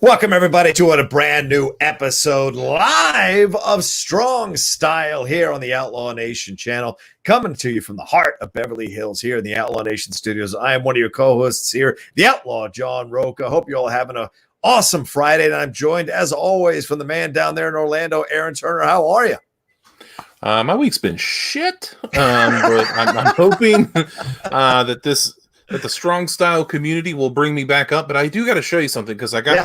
Welcome, everybody, to a brand new episode live of Strong Style here on the Outlaw Nation channel, coming to you from the heart of Beverly Hills here in the Outlaw Nation studios. I am one of your co-hosts here, the Outlaw John Rocha. Hope you're all having an awesome Friday, and I'm joined, as always, from the man down there in Orlando, Aaron Turner. How are you? My week's been shit, but I'm hoping that the Strong Style community will bring me back up. But I do got to show you something, because I got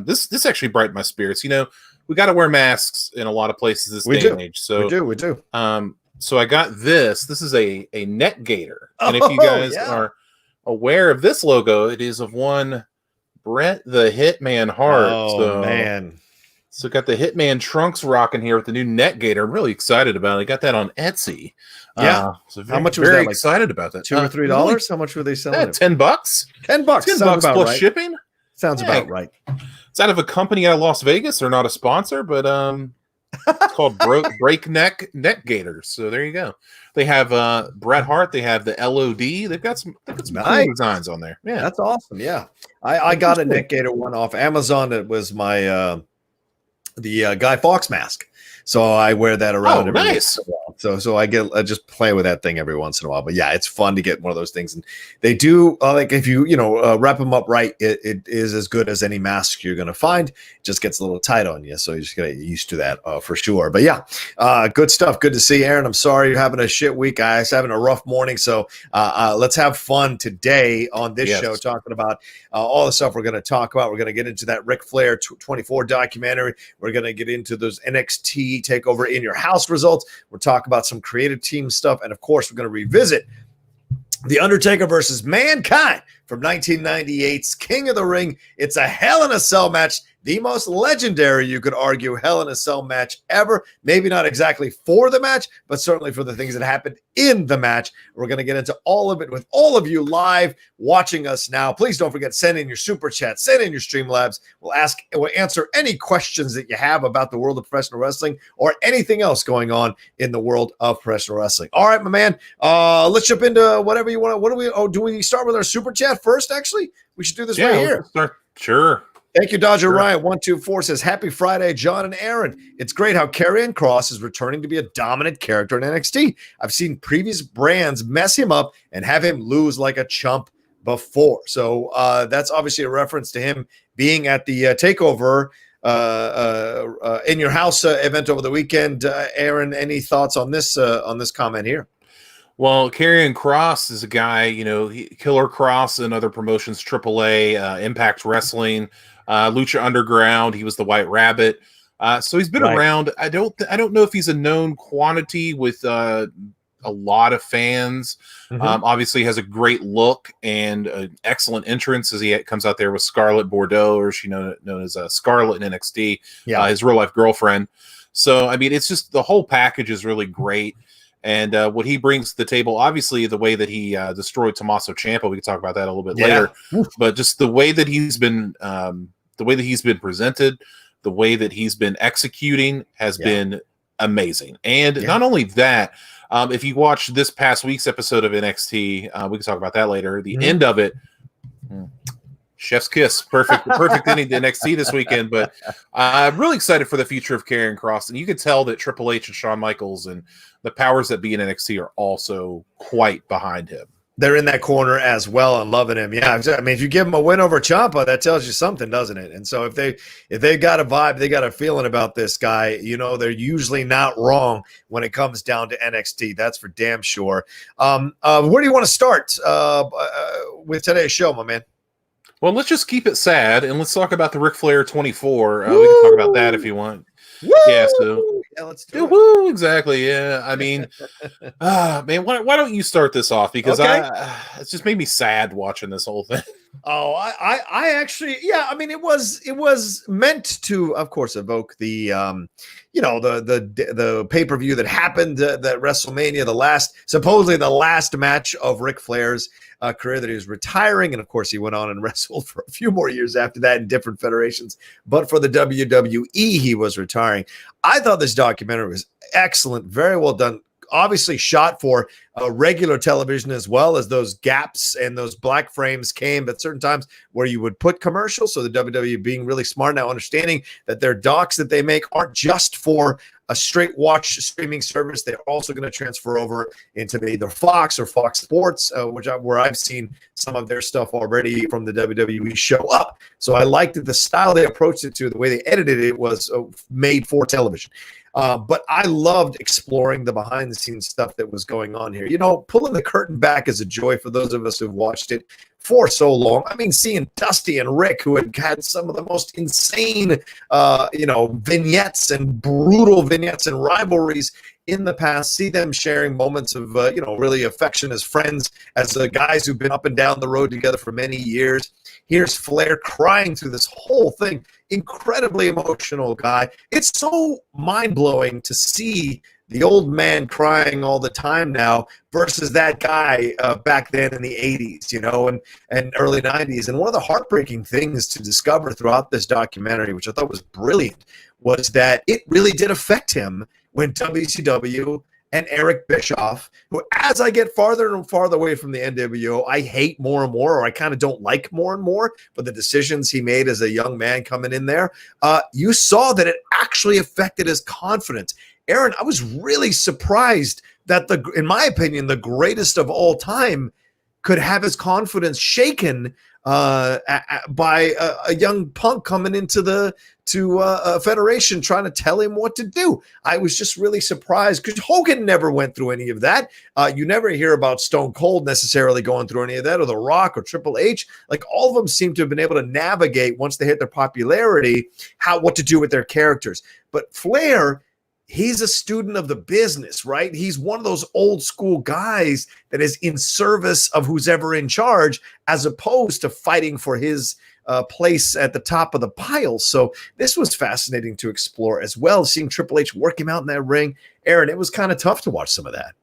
this actually brightened my spirits. You know, we got to wear masks in a lot of places this day and age. So we do. So I got this. This is a net gator, and if you guys are aware of this logo, it is of one Bret the Hitman Hart. Oh man. So got the Hitman trunks rocking here with the new net gator. I'm really excited about it. I got that on Etsy. Yeah. So how much was that? Very excited about that. $2 or $3? How much were they selling? $10. $10 $10 plus shipping. Sounds about right. It's out of a company out of Las Vegas. They're not a sponsor, but it's called Breakneck Net Gators. So there you go. They have Bret Hart. They have the LOD. They've got some cool designs on there. Yeah, that's awesome. Yeah, I got a Net Gator one off Amazon. It was my the Guy Fawkes mask, so I wear that around. Oh, nice. So I just play with that thing every once in a while. But yeah, it's fun to get one of those things, and they do like if you wrap them up right, it is as good as any mask you're gonna find. It just gets a little tight on you, so you just gotta get used to that for sure. But yeah, good stuff. Good to see Aaron. I'm sorry you're having a shit week, guys. Having a rough morning. So let's have fun today on this show, talking about all the stuff we're gonna talk about. We're gonna get into that Ric Flair 24 documentary. We're gonna get into those NXT Takeover in your house results. We're talking about some creative team stuff, and of course we're going to revisit the Undertaker versus Mankind from 1998's King of the Ring. It's a Hell in a Cell match, the most legendary, you could argue, Hell in a Cell match ever. Maybe not exactly for the match, but certainly for the things that happened in the match. We're going to get into all of it with all of you live watching us now. Please don't forget, send in your super chat, send in your Streamlabs. We'll answer any questions that you have about the world of professional wrestling or anything else going on in the world of professional wrestling. All right, my man. Let's jump into whatever you want. Do we start with our super chat first? Actually, we should do this right here. Sure. Thank you, Dodger Ryan. 124 says, happy Friday, John and Aaron. It's great how Karrion Kross is returning to be a dominant character in NXT. I've seen previous brands mess him up and have him lose like a chump before. So that's obviously a reference to him being at the Takeover in your house event over the weekend. Aaron, any thoughts on this comment here? Well, Karrion Kross is a guy, Killer Kross and other promotions, AAA, Impact Wrestling, Lucha Underground. He was the White Rabbit. So he's been around. I don't know if he's a known quantity with a lot of fans. Obviously has a great look and an excellent entrance as he comes out there with Scarlett Bordeaux, or she known as Scarlett in NXT, his real life girlfriend. So, I mean, it's just the whole package is really great. And what he brings to the table, obviously, the way that he destroyed Tommaso Ciampa, we can talk about that a little bit later. But just the way that he's been, presented, the way that he's been executing has been amazing. And not only that, if you watch this past week's episode of NXT, we can talk about that later. The end of it. Chef's kiss. Perfect ending to NXT this weekend. But I'm really excited for the future of Karrion Kross. And you can tell that Triple H and Shawn Michaels and the powers that be in NXT are also quite behind him. They're in that corner as well and loving him. Yeah, I mean, if you give him a win over Ciampa, that tells you something, doesn't it? And so if they got a vibe, they got a feeling about this guy, they're usually not wrong when it comes down to NXT. That's for damn sure. Where do you want to start with today's show, my man? Well, let's just keep it sad, and let's talk about the Ric Flair 24. We can talk about that if you want. Woo! Yeah, so let's do it. Woo, exactly. Yeah, I mean, man, why don't you start this off? Because it's just made me sad watching this whole thing. Oh, I actually, I mean, it was meant to, of course, evoke the, the pay-per-view that happened at WrestleMania, supposedly the last match of Ric Flair's career that he was retiring. And of course, he went on and wrestled for a few more years after that in different federations. But for the WWE, he was retiring. I thought this documentary was excellent, very well done. obviously shot for regular television as well, as those gaps and those black frames came at certain times where you would put commercials. So the WWE being really smart now, understanding that their docs that they make aren't just for a straight watch streaming service. They're also going to transfer over into either Fox or Fox Sports, where I've seen some of their stuff already from the WWE show up. So I liked that the style they approached it to, the way they edited it was made for television. But I loved exploring the behind the scenes stuff that was going on here. You know, pulling the curtain back is a joy for those of us who've watched it for so long. I mean, seeing Dusty and Rick, who had some of the most insane, vignettes and brutal vignettes and rivalries in the past, see them sharing moments of, really affection as friends, as guys who've been up and down the road together for many years. Here's Flair crying through this whole thing. Incredibly emotional guy. It's so mind-blowing to see the old man crying all the time now versus that guy back then in the 80s, and early 90s. And one of the heartbreaking things to discover throughout this documentary, which I thought was brilliant, was that it really did affect him when WCW and Eric Bischoff, who, as I get farther and farther away from the NWO, I hate more and more, or I kind of don't like more and more, for the decisions he made as a young man coming in there. You saw that it actually affected his confidence. Aaron, I was really surprised that in my opinion, the greatest of all time could have his confidence shaken by a young punk coming into a federation trying to tell him what to do. I was just really surprised because Hogan never went through any of that. You never hear about Stone Cold necessarily going through any of that, or The Rock or Triple H. Like, all of them seem to have been able to navigate, once they hit their popularity, what to do with their characters. But Flair, he's a student of the business, right? He's one of those old school guys that is in service of who's ever in charge, as opposed to fighting for his place at the top of the pile. So this was fascinating to explore as well, seeing Triple H work him out in that ring. Aaron, it was kind of tough to watch some of that.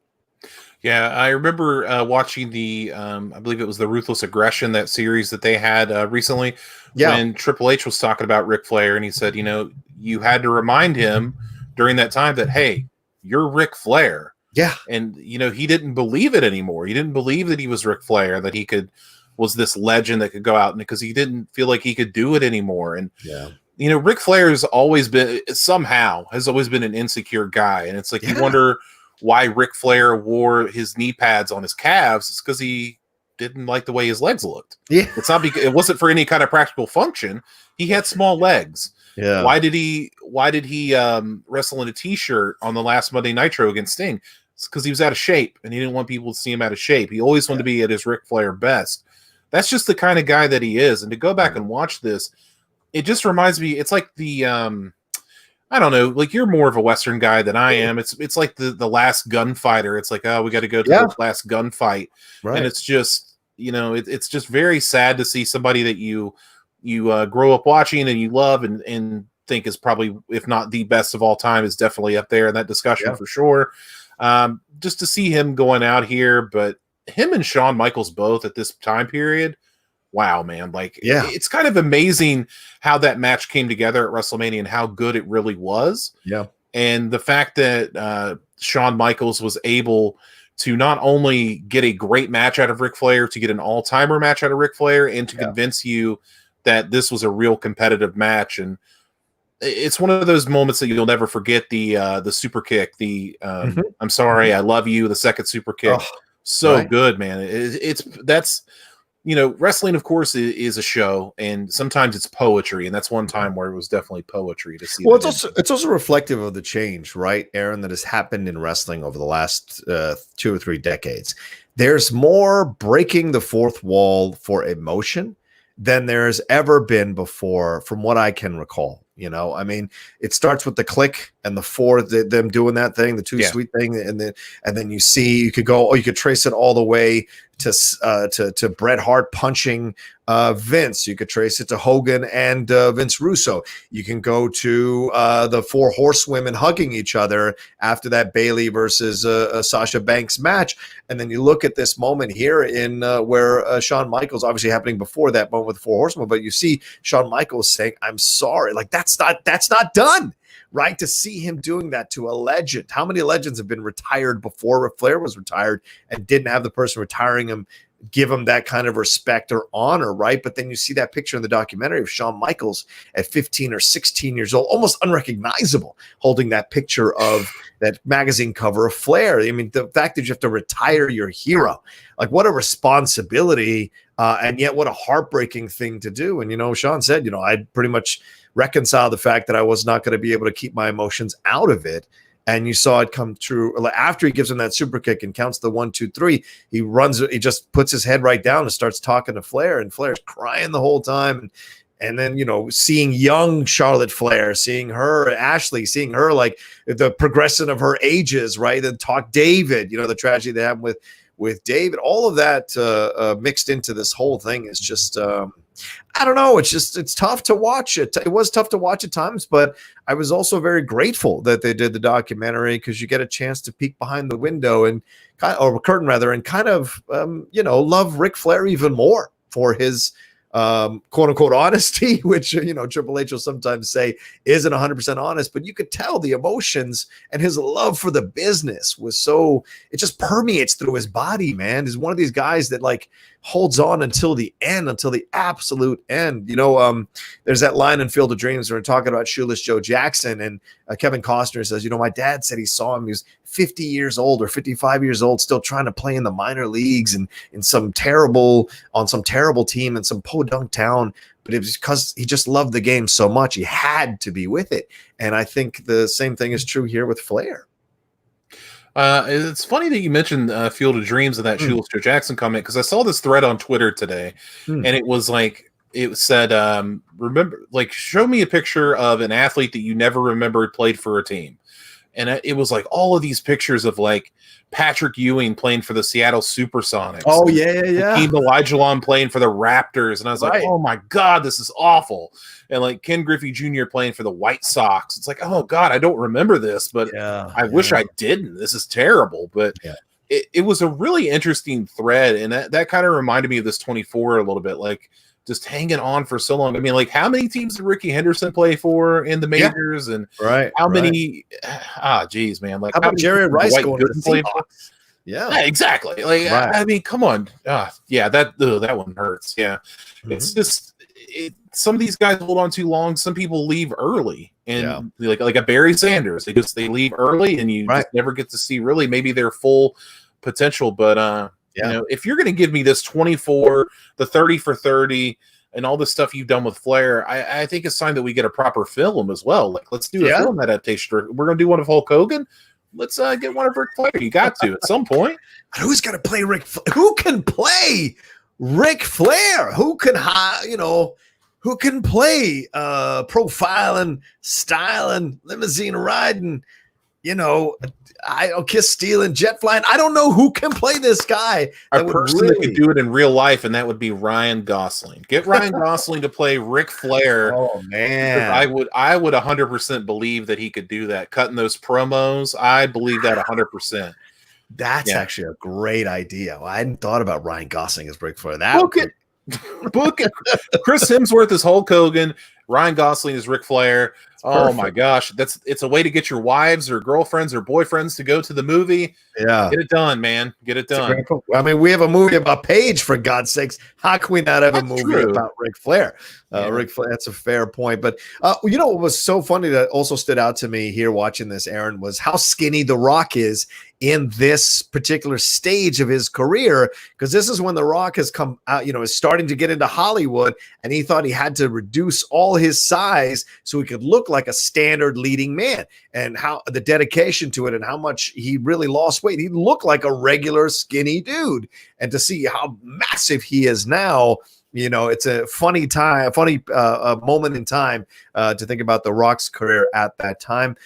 Yeah, I remember watching I believe it was the Ruthless Aggression, that series that they had recently, when Triple H was talking about Ric Flair, and he said, you had to remind him during that time that, hey, you're Ric Flair. Yeah. And, he didn't believe it anymore. He didn't believe that he was Ric Flair, that he was this legend that could go out, and because he didn't feel like he could do it anymore. And, Ric Flair has always been an insecure guy. And it's like, you wonder why Ric Flair wore his knee pads on his calves. It's because he didn't like the way his legs looked. Yeah. It's not because it wasn't for any kind of practical function. He had small legs. Yeah. Why did he wrestle in a t-shirt on the last Monday Nitro against Sting? It's because he was out of shape, and he didn't want people to see him out of shape. He always wanted to be at his Ric Flair best. That's just the kind of guy that he is. And to go back and watch this, it just reminds me, it's like I don't know, like, you're more of a Western guy than I am. It's like the Last Gunfighter. It's like, oh, we got to go to the last gunfight. Right. And it's just, it's just very sad to see somebody that you grow up watching and you love and think is probably, if not the best of all time, is definitely up there in that discussion for sure. Just to see him going out here, but him and Shawn Michaels both at this time period, wow, man. Like, it's kind of amazing how that match came together at WrestleMania and how good it really was. Yeah. And the fact that Shawn Michaels was able to not only get a great match out of Ric Flair, to get an all-timer match out of Ric Flair, and to convince you that this was a real competitive match. And it's one of those moments that you'll never forget, the super kick, I'm sorry, I love you, the second super kick. Good, man. That's wrestling, of course, is a show, and sometimes it's poetry, and that's one time where it was definitely poetry to see. Well, it's also reflective of the change, right, Aaron, that has happened in wrestling over the last 2 or 3 decades. There's more breaking the fourth wall for emotion than there's ever been before, from what I can recall. I mean, it starts with the Click and the Four, them doing that thing, the Too Sweet thing, and then you could trace it all the way to Bret Hart punching Vince. You could trace it to Hogan and Vince Russo. You can go to the 4 horsewomen hugging each other after that Bayley versus Sasha Banks match, and then you look at this moment here in where Shawn Michaels, obviously happening before that moment with the 4 horsewomen, but you see Shawn Michaels saying, "I'm sorry," like that's not done. right? To see him doing that to a legend. How many legends have been retired before Ric Flair was retired and didn't have the person retiring him give him that kind of respect or honor, right? But then you see that picture in the documentary of Shawn Michaels at 15 or 16 years old, almost unrecognizable, holding that picture of that magazine cover of Flair. I mean, the fact that you have to retire your hero, like what a responsibility, and yet what a heartbreaking thing to do. And, Shawn said, I'd pretty much reconcile the fact that I was not going to be able to keep my emotions out of it. And you saw it come true after he gives him that super kick and counts the 1, 2, 3. He runs, he just puts his head right down and starts talking to Flair, and Flair's crying the whole time. And then, seeing young Charlotte Flair, seeing her, Ashley, seeing her like the progression of her ages, right? And talk David, the tragedy they happened with David, all of that mixed into this whole thing is just, I don't know. It's tough to watch it. It was tough to watch at times, but I was also very grateful that they did the documentary because you get a chance to peek behind the window and curtain rather, and kind of, love Ric Flair even more for his quote unquote honesty, which, Triple H will sometimes say isn't 100% honest, but you could tell the emotions and his love for the business was it just permeates through his body, man. He's one of these guys that like holds on until the end, until the absolute end. There's that line in Field of Dreams where we're talking about Shoeless Joe Jackson, and Kevin Costner says, my dad said he saw him. He was 50 years old or 55 years old, still trying to play in the minor leagues and on some terrible team in some podunk town. But it was because he just loved the game so much. He had to be with it. And I think the same thing is true here with Flair. It's funny that you mentioned Field of Dreams and that Shoeless Joe Jackson comment, because I saw this thread on Twitter today, and it was like, it said, remember, like, show me a picture of an athlete that you never remembered played for a team. And it was like all of these pictures of like Patrick Ewing playing for the Seattle Supersonics. Oh, yeah. Hakeem Olajuwon playing for the Raptors. And I was like, oh my God, this is awful. And like Ken Griffey Jr. playing for the White Sox. It's like, oh God, I don't remember this, but I wish I didn't. This is terrible. But it was a really interesting thread. And that kind of reminded me of this 24 a little bit, like just hanging on for so long. I mean, like, how many teams did Ricky Henderson play for in the majors? And how many, geez, man. Like, how about Jerry Rice going to the Seahawks? Yeah, exactly. Like, I mean, come on. That one hurts. Yeah. It's just, some of these guys hold on too long. Some people leave early, and like a Barry Sanders, they leave early, and you just never get to see really maybe their full potential. But if you're going to give me this 24, the 30 for 30, and all the stuff you've done with Flair, I think it's time that we get a proper film as well. Like, let's do a film adaptation. We're going to do one of Hulk Hogan. Let's get one of Ric Flair. You got to at some point. Who's going to play Ric Flair? Who can play Ric Flair? Who can who can play profiling, styling, limousine riding, kiss stealing, jet flying. I don't know who can play this guy. A person that could do it in real life, and that would be Ryan Gosling. Get Ryan Gosling to play Ric Flair. Oh man, I would 100% believe that he could do that. Cutting those promos, I believe that 100%. That's actually a great idea. I hadn't thought about Ryan Gosling as Ric Flair. Book it. Chris Hemsworth is Hulk Hogan. Ryan Gosling is Ric Flair. Oh my gosh, it's a way to get your wives or girlfriends or boyfriends to go to the movie. Yeah, get it done, man. Get it done. I mean, we have a movie about Paige, for God's sakes. How can we not have a movie about Ric Flair? Ric Flair. That's a fair point. But what was so funny that also stood out to me here watching this, Aaron, was how skinny The Rock is in this particular stage of his career, because this is when The Rock has come out, is starting to get into Hollywood, and he thought he had to reduce all his size so he could look like a standard leading man, and how the dedication to it and how much he really lost weight. He looked like a regular skinny dude, and to see how massive he is now, it's a funny moment in time to think about The Rock's career at that time.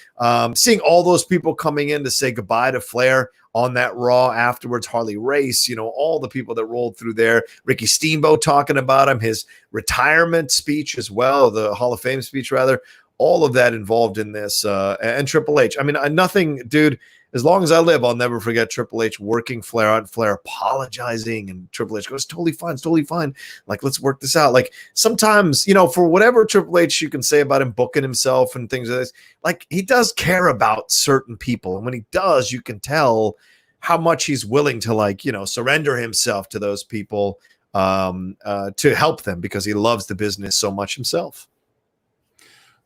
Seeing all those people coming in to say goodbye to Flair on that Raw afterwards, Harley Race, all the people that rolled through there, Ricky Steamboat talking about him, his retirement speech as well, the Hall of Fame speech rather, all of that involved in this, and Triple H. I mean, nothing, dude. As long as I live, I'll never forget Triple H working Flair out, Flair apologizing, and Triple H goes, "Totally fine, it's totally fine. Like, let's work this out." Like, sometimes, for whatever Triple H you can say about him booking himself and things like this, like, he does care about certain people, and when he does, you can tell how much he's willing to, like, surrender himself to those people to help them because he loves the business so much himself.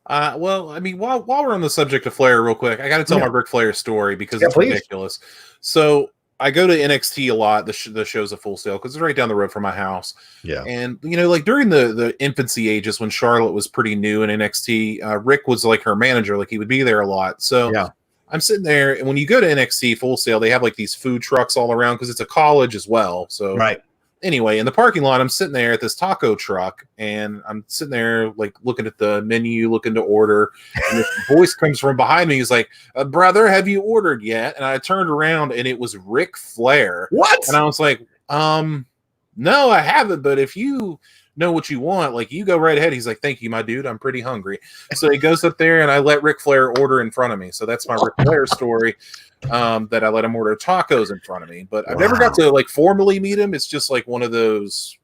Well, I mean, while we're on the subject of Flair real quick, I got to tell my Ric Flair story because it's ridiculous. So I go to NXT a lot. The show's a Full Sail because it's right down the road from my house. Yeah. And, like during the infancy ages when Charlotte was pretty new in NXT, Rick was like her manager. Like he would be there a lot. So yeah. I'm sitting there, and when you go to NXT Full Sail, they have like these food trucks all around because it's a college as well. So right. Anyway, in the parking lot, I'm sitting there at this taco truck, and I'm sitting there like looking at the menu, looking to order. And this voice comes from behind me. He's like, "Brother, have you ordered yet?" And I turned around, and it was Ric Flair. What? And I was like, no, I haven't. But if you know what you want, like, you go right ahead. He's like, "Thank you, my dude. I'm pretty hungry." So he goes up there, and I let Ric Flair order in front of me. So that's my Ric Flair story. That I let him order tacos in front of me, but I've never got to like formally meet him. It's just like one of those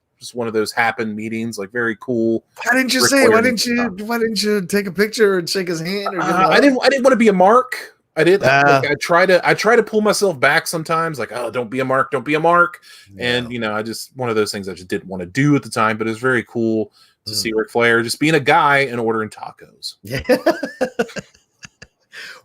happen meetings, like very cool. Why didn't you say? Why didn't you take a picture and shake his hand? Or I didn't want to be a mark. I did. Like, I try to pull myself back sometimes. Like, oh, don't be a mark. Don't be a mark. Yeah. And I just one of those things I just didn't want to do at the time. But it was very cool to see Ric Flair just being a guy and ordering tacos. Yeah.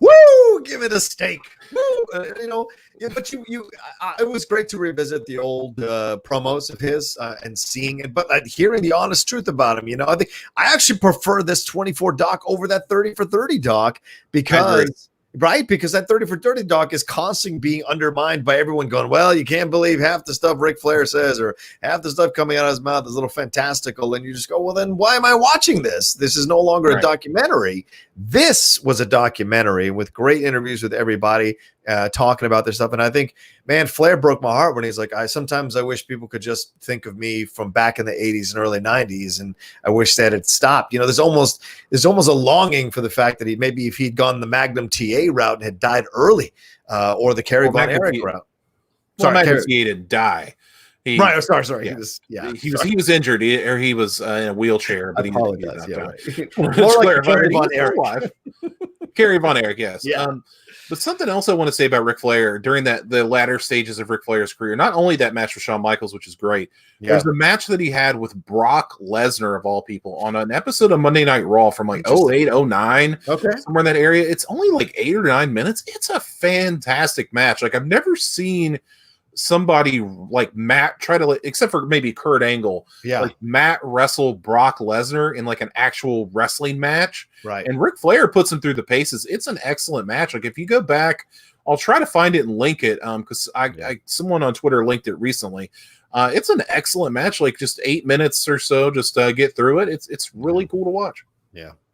Woo! Give it a steak. Woo! But it was great to revisit the old promos of his and seeing it, but hearing the honest truth about him. I think I actually prefer this 24 doc over that 30 for 30 doc because that 30 for 30 doc is constantly being undermined by everyone going, well, you can't believe half the stuff Ric Flair says or half the stuff coming out of his mouth is a little fantastical. And you just go, well, then why am I watching this? This is no longer a documentary. This was a documentary with great interviews with everybody talking about this stuff. And I think, man, Flair broke my heart when he's like, sometimes I wish people could just think of me from back in the 80s and early 90s. And I wish that had stopped. There's almost a longing for the fact that if he'd gone the Magnum TA route and had died early or the Kerry Von Erich route. Magnum TA didn't die. Right. Sorry. Yeah. He was injured, or he was in a wheelchair. But I apologize. More like Kerry Von Erich. Kerry Von Erich, yes. Yeah. But something else I want to say about Ric Flair during the latter stages of Ric Flair's career, not only that match with Shawn Michaels, which is great, there's the match that he had with Brock Lesnar, of all people, on an episode of Monday Night Raw from like 08, 09, somewhere in that area. It's only like 8 or 9 minutes. It's a fantastic match. Like, I've never seen somebody like Matt try to, except for maybe Kurt Angle, like Matt wrestle Brock Lesnar in like an actual wrestling match. Right. And Ric Flair puts him through the paces. It's an excellent match. Like, if you go back, I'll try to find it and link it. Because someone on Twitter linked it recently. It's an excellent match. Like, just 8 minutes or so, just get through it. It's really cool to watch.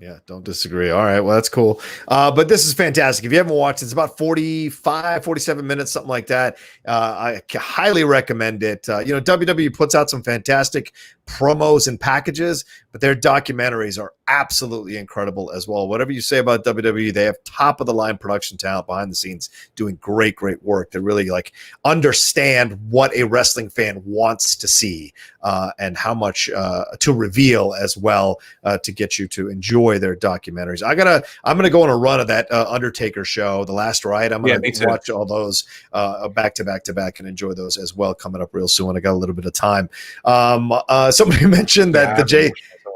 Yeah, don't disagree. All right, well, that's cool. But this is fantastic. If you haven't watched it, it's about 47 minutes, something like that. I highly recommend it. WWE puts out some fantastic promos and packages, but their documentaries are absolutely incredible as well. Whatever you say about WWE, they have top of the line production talent behind the scenes doing great work. They really understand what a wrestling fan wants to see and how much to reveal as well to get you to enjoy their documentaries. I'm gonna go on a run of that Undertaker show, The Last Ride. I'm gonna watch all those back to back and enjoy those as well coming up real soon. I got a little bit of time. Somebody mentioned that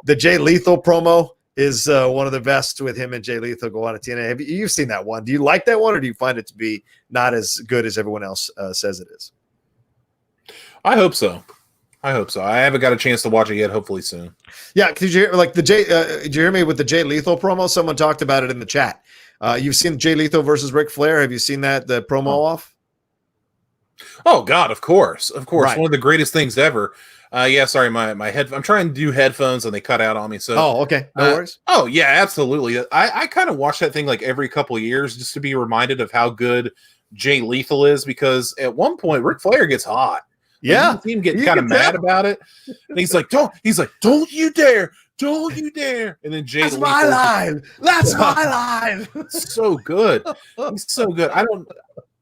the Jay Lethal promo is one of the best with him and Jay Lethal go on at TNA. You've seen that one. Do you like that one, or do you find it to be not as good as everyone else says it is? I hope so. I haven't got a chance to watch it yet. Hopefully soon. Yeah. Did you hear did you hear me with the Jay Lethal promo? Someone talked about it in the chat. You've seen Jay Lethal versus Ric Flair. Have you seen the promo off? Oh God, of course. Right. One of the greatest things ever. Sorry, my head. I'm trying to do headphones and they cut out on me. So, okay, no worries. Oh yeah, absolutely. I kind of watch that thing like every couple of years just to be reminded of how good Jay Lethal is, because at one point Ric Flair gets hot. Yeah, you see him getting kind of mad about it, and he's like, "Don't you dare don't you dare. And then Jay That's my line. That's my line. So good. He's so good.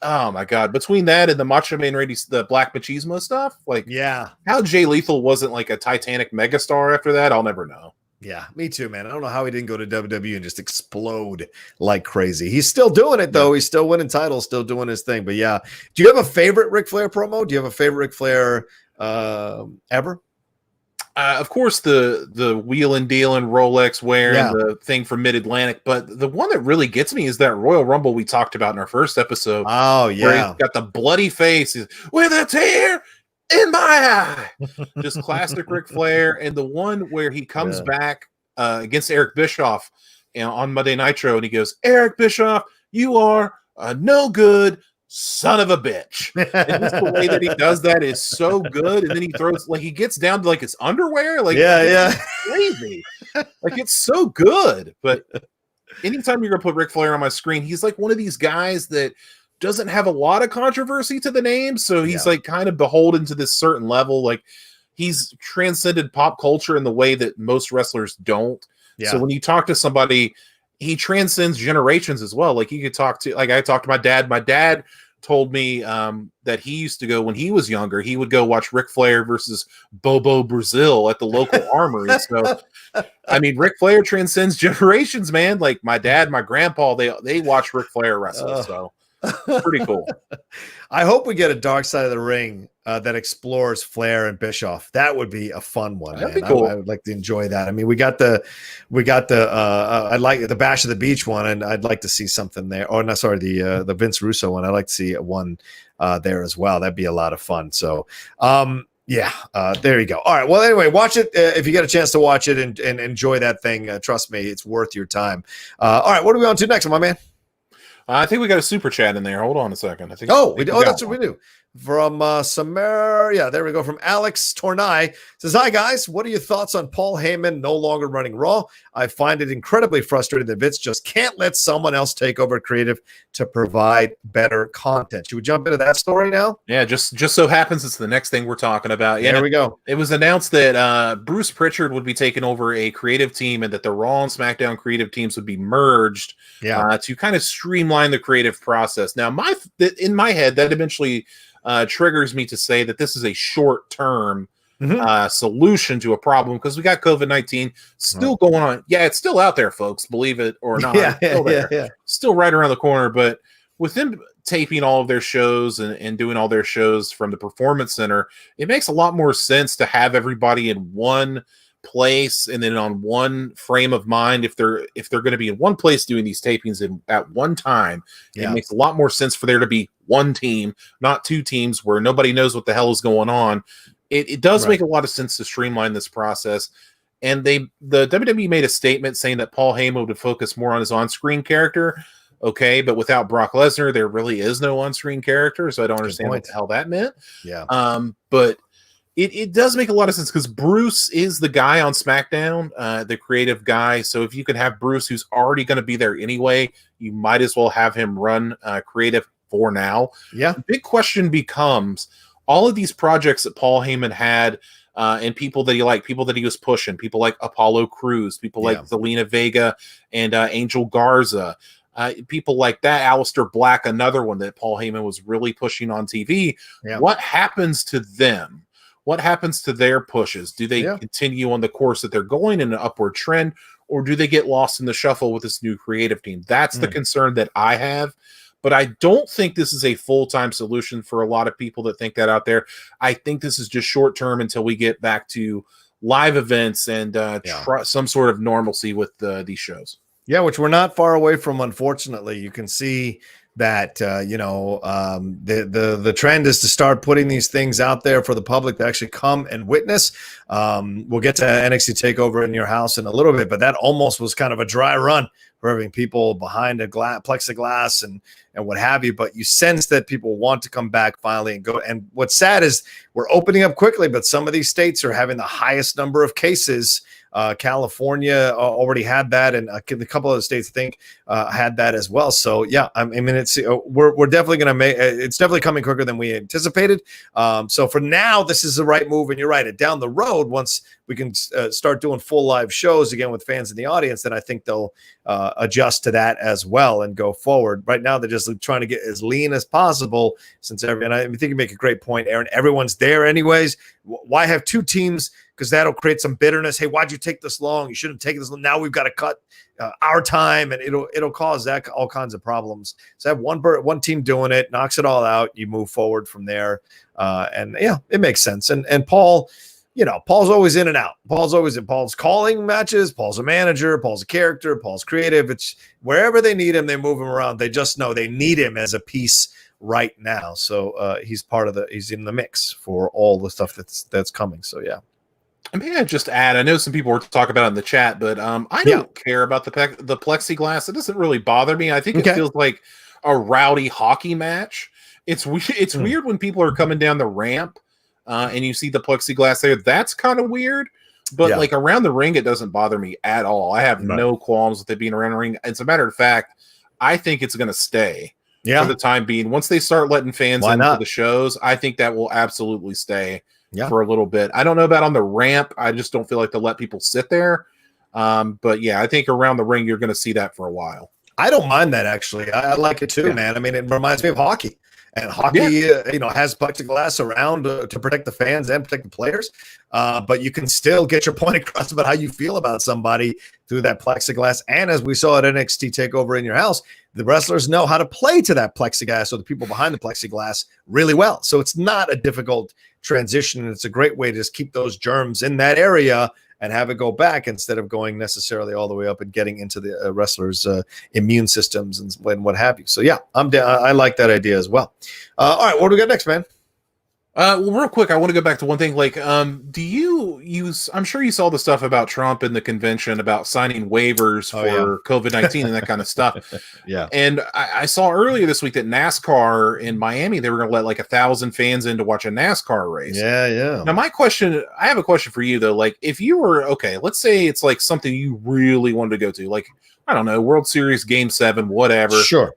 Oh my God. Between that and the Macho Man Randy, the Black Machismo stuff, like, yeah, how Jay Lethal wasn't like a Titanic megastar after that, I'll never know. Yeah, me too, man. I don't know how he didn't go to WWE and just explode like crazy. He's still doing it, though. He's still winning titles, still doing his thing. But yeah, do you have a favorite Ric Flair promo? Do you have a favorite Ric Flair ever? Of course, the wheeling, dealing, Rolex wearing, the thing from Mid-Atlantic. But the one that really gets me is that Royal Rumble we talked about in our first episode. Oh, yeah. Where he's got the bloody face. He's, with a tear in my eye. Just classic Ric Flair. And the one where he comes back against Eric Bischoff on Monday Nitro, and he goes, Eric Bischoff, you are a no good son of a bitch. And just the way that he does that is so good. And then he throws, like, he gets down to like his underwear. Like, it's crazy. Like, it's so good. But anytime you're gonna put Ric Flair on my screen, he's like one of these guys that doesn't have a lot of controversy to the name, so he's like kind of beholden to this certain level. Like, he's transcended pop culture in the way that most wrestlers don't. So when you talk to somebody, he transcends generations as well. Like, you could talk to, like, I talked to my dad. My dad told me that he used to go, when he was younger, he would go watch Ric Flair versus Bobo Brazil at the local armory. So I mean, Ric Flair transcends generations, man. Like, my dad, my grandpa, they watch Ric Flair wrestle. So pretty cool. I hope we get a Dark Side of the Ring that explores Flair and Bischoff. That would be a fun one. That'd be cool. I would like to enjoy that. I mean, we got the I like the Bash of the Beach one, and I'd like to see something there. Oh, no, sorry, the Vince Russo one. I'd like to see one there as well. That'd be a lot of fun. So there you go. All right. Well, anyway, watch it if you get a chance to watch it and enjoy that thing. Trust me, it's worth your time. All right, what are we on to next, my man? I think we got a super chat in there. Hold on a second. I think. That's what we do. From Samar, there we go. From Alex Tornai says, "Hi guys, what are your thoughts on Paul Heyman no longer running Raw? I find it incredibly frustrating that Vince just can't let someone else take over creative to provide better content." Should we jump into that story now? Yeah, just so happens it's the next thing we're talking about. There we go. It was announced that Bruce Pritchard would be taking over a creative team, and that the Raw and SmackDown creative teams would be merged to kind of streamline the creative process. Now, in my head, that eventually triggers me to say that this is a short-term solution to a problem, because we got COVID-19 still going on. Yeah, it's still out there, folks, believe it or not. Still right around the corner. But with them taping all of their shows and doing all their shows from the Performance Center, it makes a lot more sense to have everybody in one place and then on one frame of mind. If they're going to be in one place doing these tapings at one time, it makes a lot more sense for there to be one team, not two teams where nobody knows what the hell is going on. It does make a lot of sense to streamline this process. And the WWE made a statement saying that Paul Heyman would focus more on his on-screen character. Okay, but without Brock Lesnar, there really is no on-screen character, so I don't understand what the hell that meant. But it does make a lot of sense, because Bruce is the guy on SmackDown, the creative guy. So if you can have Bruce, who's already going to be there anyway, you might as well have him run creative for now. The big question becomes, all of these projects that Paul Heyman had, and people that he was pushing, people like Apollo Crews, people like Zelina Vega and Angel Garza, people like that, Aleister Black, another one that Paul Heyman was really pushing on TV. What happens to them? What happens to their pushes? Do they continue on the course that they're going in an upward trend, or do they get lost in the shuffle with this new creative team? That's the concern that I have. But I don't think this is a full-time solution for a lot of people that think that out there. I think this is just short-term until we get back to live events and some sort of normalcy with these shows. Yeah, which we're not far away from, unfortunately. You can see that the trend is to start putting these things out there for the public to actually come and witness. We'll get to NXT Takeover in your house in a little bit, but that almost was kind of a dry run for having people behind a plexiglass and what have you. But you sense that people want to come back finally and go. And what's sad is we're opening up quickly, but some of these states are having the highest number of cases California already had that, and a couple of states I think had that as well. So yeah, I mean, it's we're definitely going to make it's definitely coming quicker than we anticipated. So for now, this is the right move, and you're right. Down the road, once we can start doing full live shows again with fans in the audience, then I think they'll adjust to that as well and go forward. Right now, they're just trying to get as lean as possible, and I think you make a great point, Aaron. Everyone's there anyways. Why have two teams? Because that'll create some bitterness. Hey, why'd you take this long? You shouldn't take this long. Now we've got to cut our time, and it'll cause that all kinds of problems. So have one team doing it, knocks it all out. You move forward from there, and yeah, it makes sense. And Paul, Paul's always in and out. Paul's calling matches. Paul's a manager. Paul's a character. Paul's creative. It's wherever they need him, they move him around. They just know they need him as a piece right now. So he's in the mix for all the stuff that's coming. So yeah. May I just add, I know some people were talking about it in the chat, but I don't care about the plexiglass. It doesn't really bother me. I think it feels like a rowdy hockey match. It's weird when people are coming down the ramp and you see the plexiglass there. That's kind of weird. But like around the ring, it doesn't bother me at all. I have no qualms with it being around the ring. As a matter of fact, I think it's going to stay for the time being. Once they start letting fans into the shows, I think that will absolutely stay. For a little bit. I don't know about on the ramp. I just don't feel like to let people sit there. But yeah, I think around the ring, you're going to see that for a while. I don't mind that, actually. I like it too, man. I mean, it reminds me of hockey. And hockey, has plexiglass around to protect the fans and protect the players. But you can still get your point across about how you feel about somebody through that plexiglass. And as we saw at NXT Takeover in Your House, the wrestlers know how to play to that plexiglass or the people behind the plexiglass really well. So it's not a difficult transition. And it's a great way to just keep those germs in that area and have it go back instead of going necessarily all the way up and getting into the wrestlers' immune systems and what have you. So yeah, I'm down. I like that idea as well. All right, what do we got next, man? Well, real quick, I want to go back to one thing. Like, do you use? I'm sure you saw the stuff about Trump and the convention about signing waivers for COVID-19 and that kind of stuff. Yeah. And I saw earlier this week that NASCAR in Miami, they were going to let like 1,000 fans in to watch a NASCAR race. Yeah. Now, I have a question for you though. Like, if you were let's say it's like something you really wanted to go to, like, I don't know, World Series Game 7, whatever. Sure.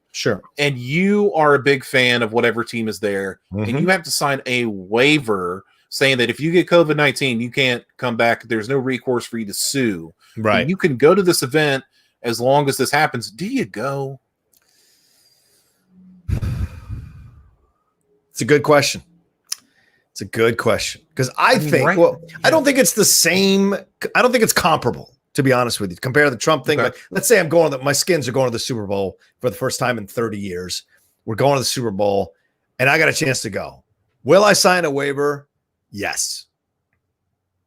And you are a big fan of whatever team is there, and you have to sign a waiver saying that if you get COVID-19, you can't come back. There's no recourse for you to sue. Right. And you can go to this event as long as this happens. Do you go? It's a good question. Because I don't think it's the same. I don't think it's comparable. To be honest with you, compare the Trump thing. But let's say my Skins are going to the Super Bowl for the first time in 30 years. We're going to the Super Bowl, and I got a chance to go. Will I sign a waiver? Yes.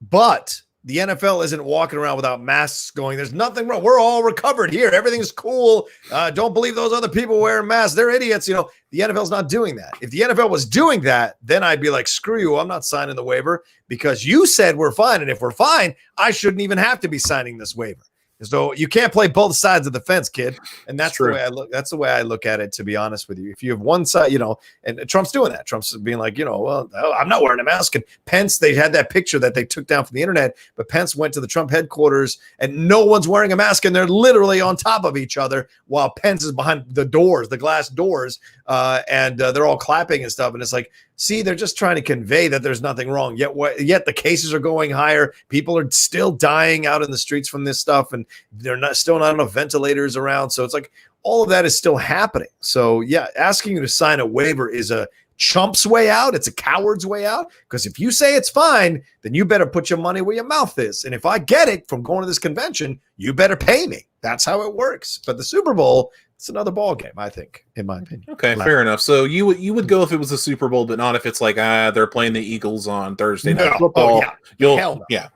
But the NFL isn't walking around without masks going, there's nothing wrong. We're all recovered here. Everything's cool. Don't believe those other people wearing masks. They're idiots. The NFL's not doing that. If the NFL was doing that, then I'd be like, screw you. I'm not signing the waiver because you said we're fine. And if we're fine, I shouldn't even have to be signing this waiver. So you can't play both sides of the fence, kid. And that's the way I look. That's the way I look at it, to be honest with you. If you have one side, and Trump's doing that. Trump's being like, well, I'm not wearing a mask. And Pence, they had that picture that they took down from the internet, but Pence went to the Trump headquarters and no one's wearing a mask and they're literally on top of each other while Pence is behind the doors, the glass doors, and they're all clapping and stuff. And it's like, see, they're just trying to convey that there's nothing wrong. Yet the cases are going higher. People are still dying out in the streets from this stuff, and they're still not enough ventilators around. So it's like all of that is still happening. So yeah, asking you to sign a waiver is a chump's way out. It's a coward's way out. Because if you say it's fine, then you better put your money where your mouth is. And if I get it from going to this convention, you better pay me. That's how it works. But the Super Bowl, it's another ball game, I think, in my opinion. Okay, fair enough. So you would go if it was a Super Bowl, but not if it's like they're playing the Eagles on Thursday night football. Hell no. Yeah.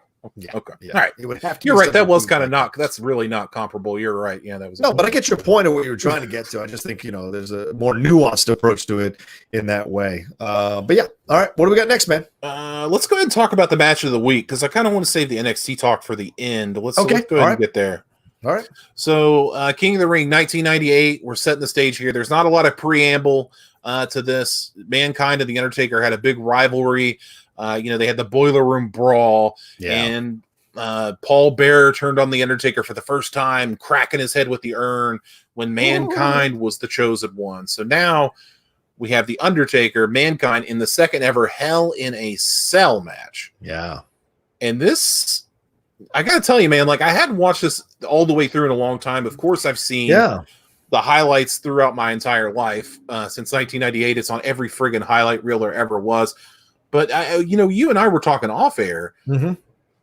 Okay. Yeah. All right. It would have to. You're right. That was kind of that's really not comparable. You're right. Yeah, that was. No, but I get your point of what you were trying to get to. I just think there's a more nuanced approach to it in that way. But yeah. All right. What do we got next, man? Let's go ahead and talk about the match of the week because I kind of want to save the NXT talk for the end. Let's go ahead and get there. All right. So, King of the Ring, 1998. We're setting the stage here. There's not a lot of preamble to this. Mankind and the Undertaker had a big rivalry. They had the Boiler Room Brawl, and Paul Bearer turned on the Undertaker for the first time, cracking his head with the urn when Mankind was the chosen one. So now we have the Undertaker, Mankind in the second ever Hell in a Cell match. Yeah. And this, I got to tell you, man, like I hadn't watched this all the way through in a long time. Of course, I've seen the highlights throughout my entire life. Since 1998, it's on every friggin' highlight reel there ever was. But, you and I were talking off air.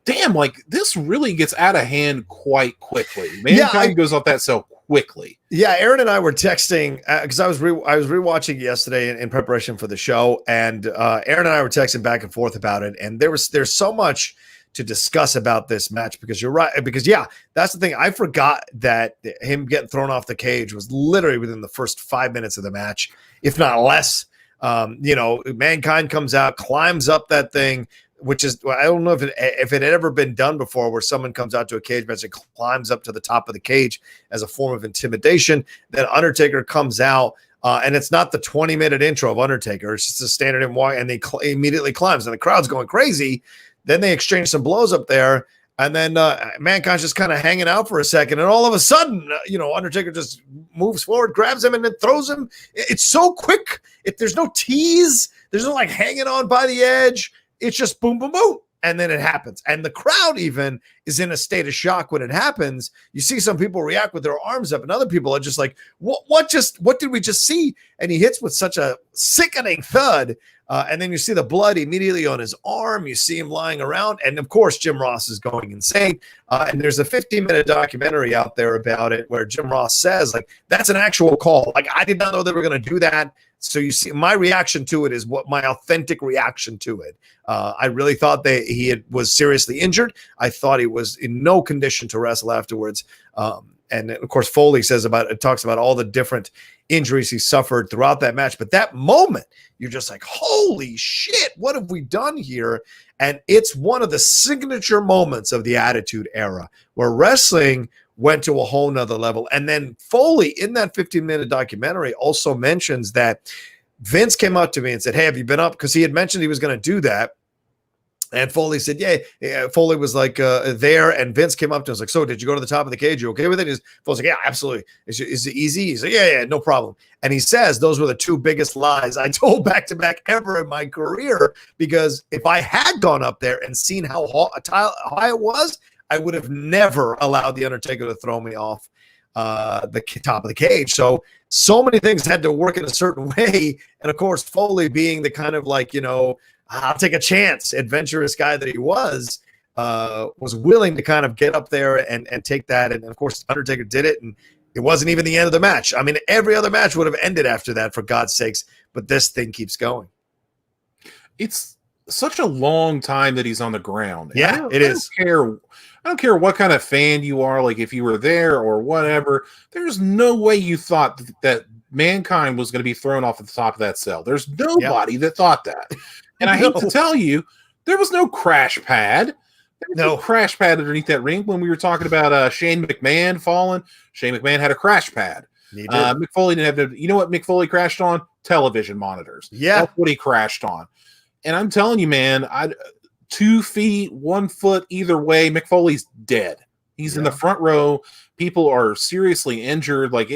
Damn, like this really gets out of hand quite quickly. Mankind goes off that cell quickly. Yeah, Aaron and I were texting because I was rewatching yesterday in preparation for the show, and Aaron and I were texting back and forth about it, and there's so much to discuss about this match because you're right. Because that's the thing. I forgot that him getting thrown off the cage was literally within the first 5 minutes of the match, if not less. Mankind comes out, climbs up that thing, which is, I don't know if it had ever been done before, where someone comes out to a cage match and climbs up to the top of the cage as a form of intimidation. Then Undertaker comes out, and it's not the 20-minute intro of Undertaker. It's just a standard and he immediately climbs, and the crowd's going crazy. Then they exchange some blows up there, and then Mankind's just kind of hanging out for a second, and all of a sudden, Undertaker just moves forward, grabs him, and then throws him. It's so quick. There's no tease. There's no like hanging on by the edge. It's just boom, boom, boom. And then it happens. And the crowd even is in a state of shock when it happens. You see some people react with their arms up, and other people are just like, what did we just see? And he hits with such a sickening thud. And then you see the blood immediately on his arm. You see him lying around. And of course, Jim Ross is going insane. And there's a 15-minute documentary out there about it where Jim Ross says, like, that's an actual call. Like, I did not know they were going to do that. So you see, my reaction to it is what my authentic reaction to it. I really thought he was seriously injured. I thought he was in no condition to wrestle afterwards. And of course, Foley talks about all the different injuries he suffered throughout that match. But that moment, you're just like, holy shit, what have we done here? And it's one of the signature moments of the Attitude Era where wrestling went to a whole nother level. And then Foley, in that 15-minute documentary, also mentions that Vince came up to me and said, hey, have you been up? Because he had mentioned he was going to do that. And Foley said, yeah. Foley was like there, and Vince came up to us like, so did you go to the top of the cage? You okay with it? Foley's like, yeah, absolutely. Is it easy? He's like, yeah, no problem. And he says those were the two biggest lies I told back-to-back ever in my career, because if I had gone up there and seen how high it was, I would have never allowed the Undertaker to throw me off the top of the cage. So many things had to work in a certain way. And of course, Foley being the kind of like, I'll take a chance, adventurous guy that he was willing to kind of get up there and take that. And of course, Undertaker did it. And it wasn't even the end of the match. I mean, every other match would have ended after that, for God's sakes. But this thing keeps going. It's such a long time that he's on the ground. Yeah, it is. I don't care what kind of fan you are, like if you were there or whatever. There's no way you thought that Mankind was going to be thrown off at the top of that cell. There's nobody that thought that. And I hate to tell you, there was no crash pad. There was no crash pad underneath that ring. When we were talking about Shane McMahon falling, Shane McMahon had a crash pad. Mick Foley didn't have to. You know what Mick Foley crashed on? Television monitors. Yeah. That's what he crashed on. And I'm telling you, man, 2 feet, 1 foot, either way, Mick Foley's dead. He's in the front row. People are seriously injured. Like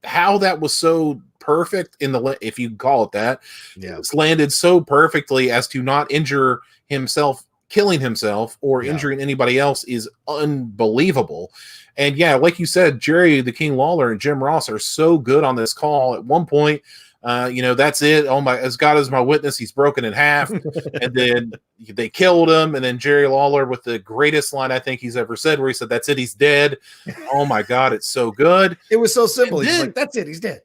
how that was so perfect if you call it that. Yeah. It's landed so perfectly as to not injure himself, killing himself, or injuring anybody else is unbelievable. And yeah, like you said, Jerry the King Lawler and Jim Ross are so good on this call. At one point, that's it. Oh my, as God is my witness, he's broken in half. And then they killed him. And then Jerry Lawler with the greatest line I think he's ever said, where he said, that's it, he's dead. Oh my God, it's so good. It was so simple. He's like, that's it, he's dead.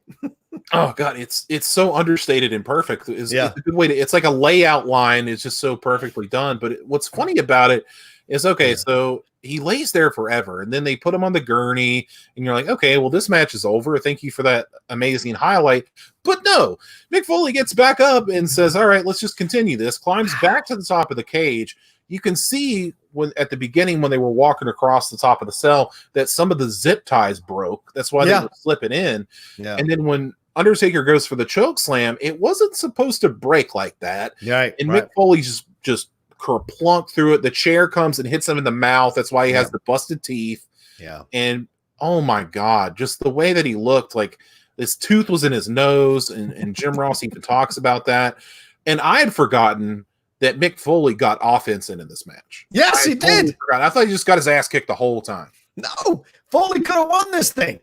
Oh God, it's so understated and perfect. It's a good way to, it's like a layout line. It's just so perfectly done. But what's funny about it is, so he lays there forever, and then they put him on the gurney, and you're like, okay, well, this match is over. Thank you for that amazing highlight. But no, Mick Foley gets back up and says, all right, let's just continue this, climbs back to the top of the cage. You can see at the beginning when they were walking across the top of the cell that some of the zip ties broke. That's why they were slipping in. Yeah. And then when Undertaker goes for the choke slam, it wasn't supposed to break like that. Right. And Mick Foley just kerplunk through it. The chair comes and hits him in the mouth. That's why he has the busted teeth. Yeah. And oh my God, just the way that he looked, like his tooth was in his nose, and Jim Ross even talks about that. And I had forgotten that Mick Foley got offense in this match. Yes, he did. I thought he just got his ass kicked the whole time. No, Foley could have won this thing.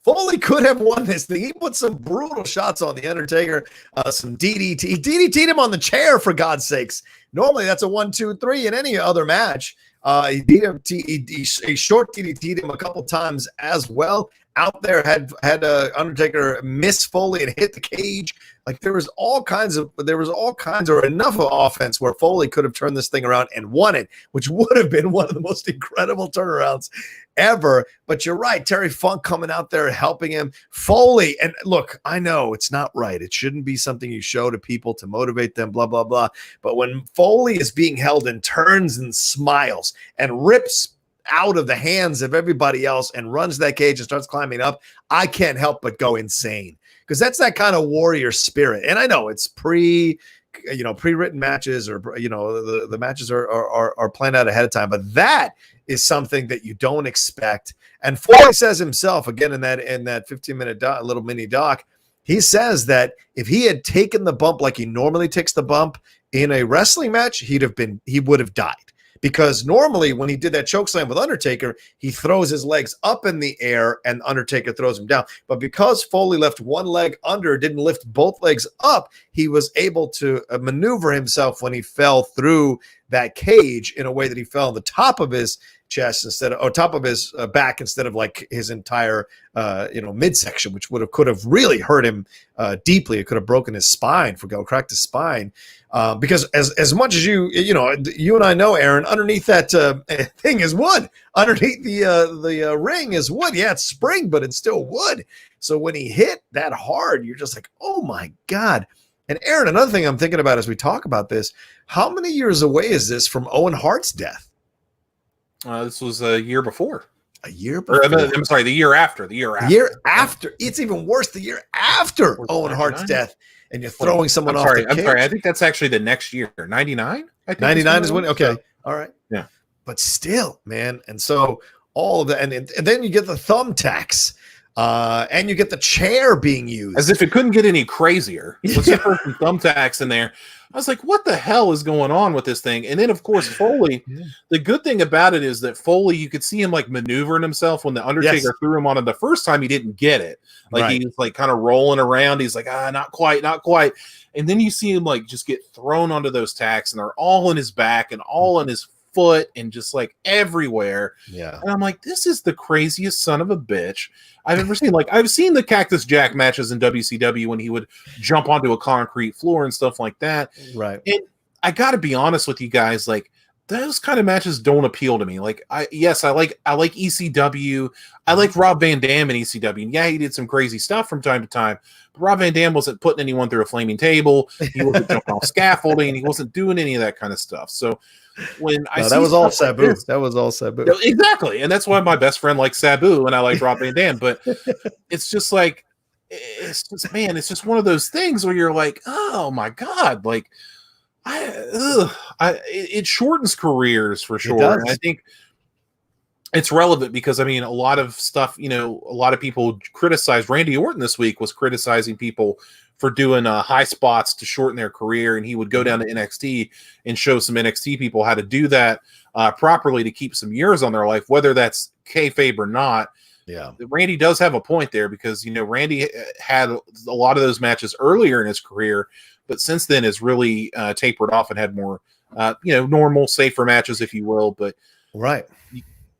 Foley could have won this thing. He put some brutal shots on the Undertaker, some DDT. He DDT'd him on the chair, for God's sakes. Normally, that's a 1, 2, 3 in any other match. He short DDT'd him a couple times as well. Out there, had Undertaker miss Foley and hit the cage. Like there was enough of offense where Foley could have turned this thing around and won it, which would have been one of the most incredible turnarounds ever. But you're right, Terry Funk coming out there helping him. Foley, and look, I know it's not right. It shouldn't be something you show to people to motivate them, blah, blah, blah. But when Foley is being held and turns and smiles and rips out of the hands of everybody else and runs that cage and starts climbing up, I can't help but go insane, because that's that kind of warrior spirit. And I know it's pre-written matches, or the matches are planned out ahead of time, but that is something that you don't expect. And Foley says himself again in that 15-minute little mini doc, he says that if he had taken the bump like he normally takes the bump in a wrestling match, he would have died. Because normally when he did that chokeslam with Undertaker, he throws his legs up in the air and Undertaker throws him down. But because Foley left one leg under, didn't lift both legs up, he was able to maneuver himself when he fell through that cage in a way that he fell on the top of his chest top of his back instead of like his entire midsection, which could have really hurt him deeply. It could have broken his spine, cracked his spine. Because as much as you and I know, Aaron, underneath that thing is wood. Underneath the ring is wood. Yeah, it's spring, but it's still wood. So when he hit that hard, you're just like, oh my God. And Aaron, another thing I'm thinking about as we talk about this, how many years away is this from Owen Hart's death? This was a year before. A year before. I'm sorry, the year after. The year after. It's even worse. The year after Owen Hart's death, and you're throwing someone off the cage. I'm sorry. I think that's actually the next year. 99? 99 is when. Okay. So, all right. Yeah. But still, man. And so all of that. And then you get the thumbtacks. And you get the chair being used. As if it couldn't get any crazier. Let's put some thumbtacks in there. I was like, what the hell is going on with this thing? And then, of course, Foley, the good thing about it is that Foley, you could see him like maneuvering himself when the Undertaker threw him on it the first time. He didn't get it. Like he was like kind of rolling around. He's like, not quite. And then you see him like just get thrown onto those tacks, and they're all in his back and all in his foot and just like everywhere. Yeah. And I'm like, this is the craziest son of a bitch I've ever seen. Like, I've seen the Cactus Jack matches in WCW when he would jump onto a concrete floor and stuff like that. Right. And I got to be honest with you guys, like, those kind of matches don't appeal to me. Like, I like ECW. I like Rob Van Dam in ECW. And yeah, he did some crazy stuff from time to time. But Rob Van Dam wasn't putting anyone through a flaming table. He wasn't jumping off scaffolding. He wasn't doing any of that kind of stuff. So when that was all Sabu. That was all Sabu. Exactly. And that's why my best friend likes Sabu and I like Rob Van Dam. But it's just like, it's just one of those things where you're like, oh my God, like, it shortens careers for sure. And I think it's relevant because, I mean, a lot of stuff, a lot of people criticized Randy Orton this week was criticizing people for doing high spots to shorten their career. And he would go down to NXT and show some NXT people how to do that properly to keep some years on their life, whether that's kayfabe or not. Yeah. Randy does have a point there because, Randy had a lot of those matches earlier in his career, but since then has really tapered off and had more, normal, safer matches, if you will. But right,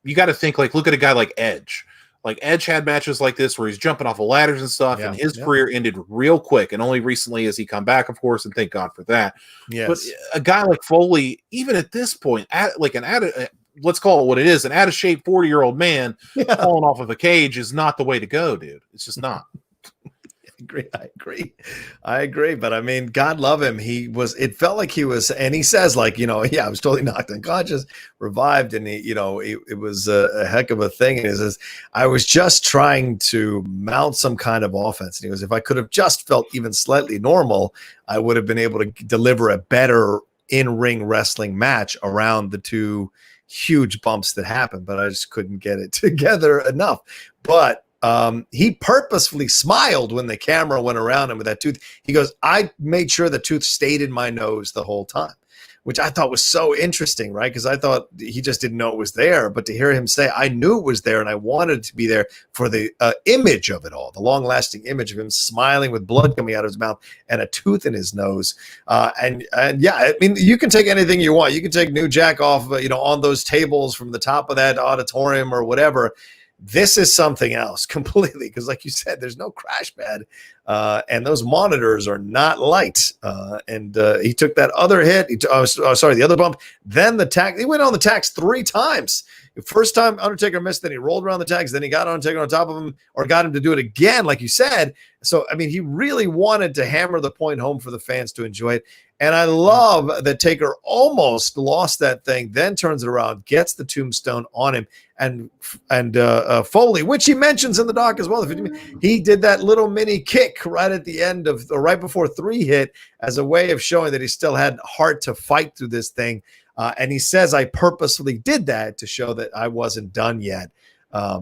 you got to think, like, look at a guy like Edge. Like, Edge had matches like this where he's jumping off of ladders and stuff, and his career ended real quick. And only recently has he come back, of course, and thank God for that. Yes. But a guy like Foley, even at this point, let's call it what it is, an out-of-shape 40-year-old man falling off of a cage is not the way to go, dude. It's just not. I agree. But I mean, God love him. It felt like he was, and he says like, I was totally knocked unconscious, revived. And it was a heck of a thing. And he says, I was just trying to mount some kind of offense. And he goes, if I could have just felt even slightly normal, I would have been able to deliver a better in-ring wrestling match around the two huge bumps that happened, but I just couldn't get it together enough. But he purposefully smiled when the camera went around him with that tooth. He goes, I made sure the tooth stayed in my nose the whole time, which I thought was so interesting, right? Because I thought he just didn't know it was there. But to hear him say, I knew it was there and I wanted it to be there for the image of it all, the long-lasting image of him smiling with blood coming out of his mouth and a tooth in his nose. And yeah, I mean, you can take anything you want. You can take New Jack off, on those tables from the top of that auditorium or whatever. This is something else completely, because like you said, there's no crash pad, and those monitors are not light. And he took that other hit. The other bump. Then the tag. He went on the tags 3 times. The first time Undertaker missed, then he rolled around the tags. Then he got Undertaker on top of him, or got him to do it again, like you said. So I mean, he really wanted to hammer the point home for the fans to enjoy it. And I love that Taker almost lost that thing, then turns it around, gets the tombstone on him, and Foley, which he mentions in the doc as well. He did that little mini kick right at the end of, or right before 3 hit, as a way of showing that he still had heart to fight through this thing. And he says, I purposefully did that to show that I wasn't done yet.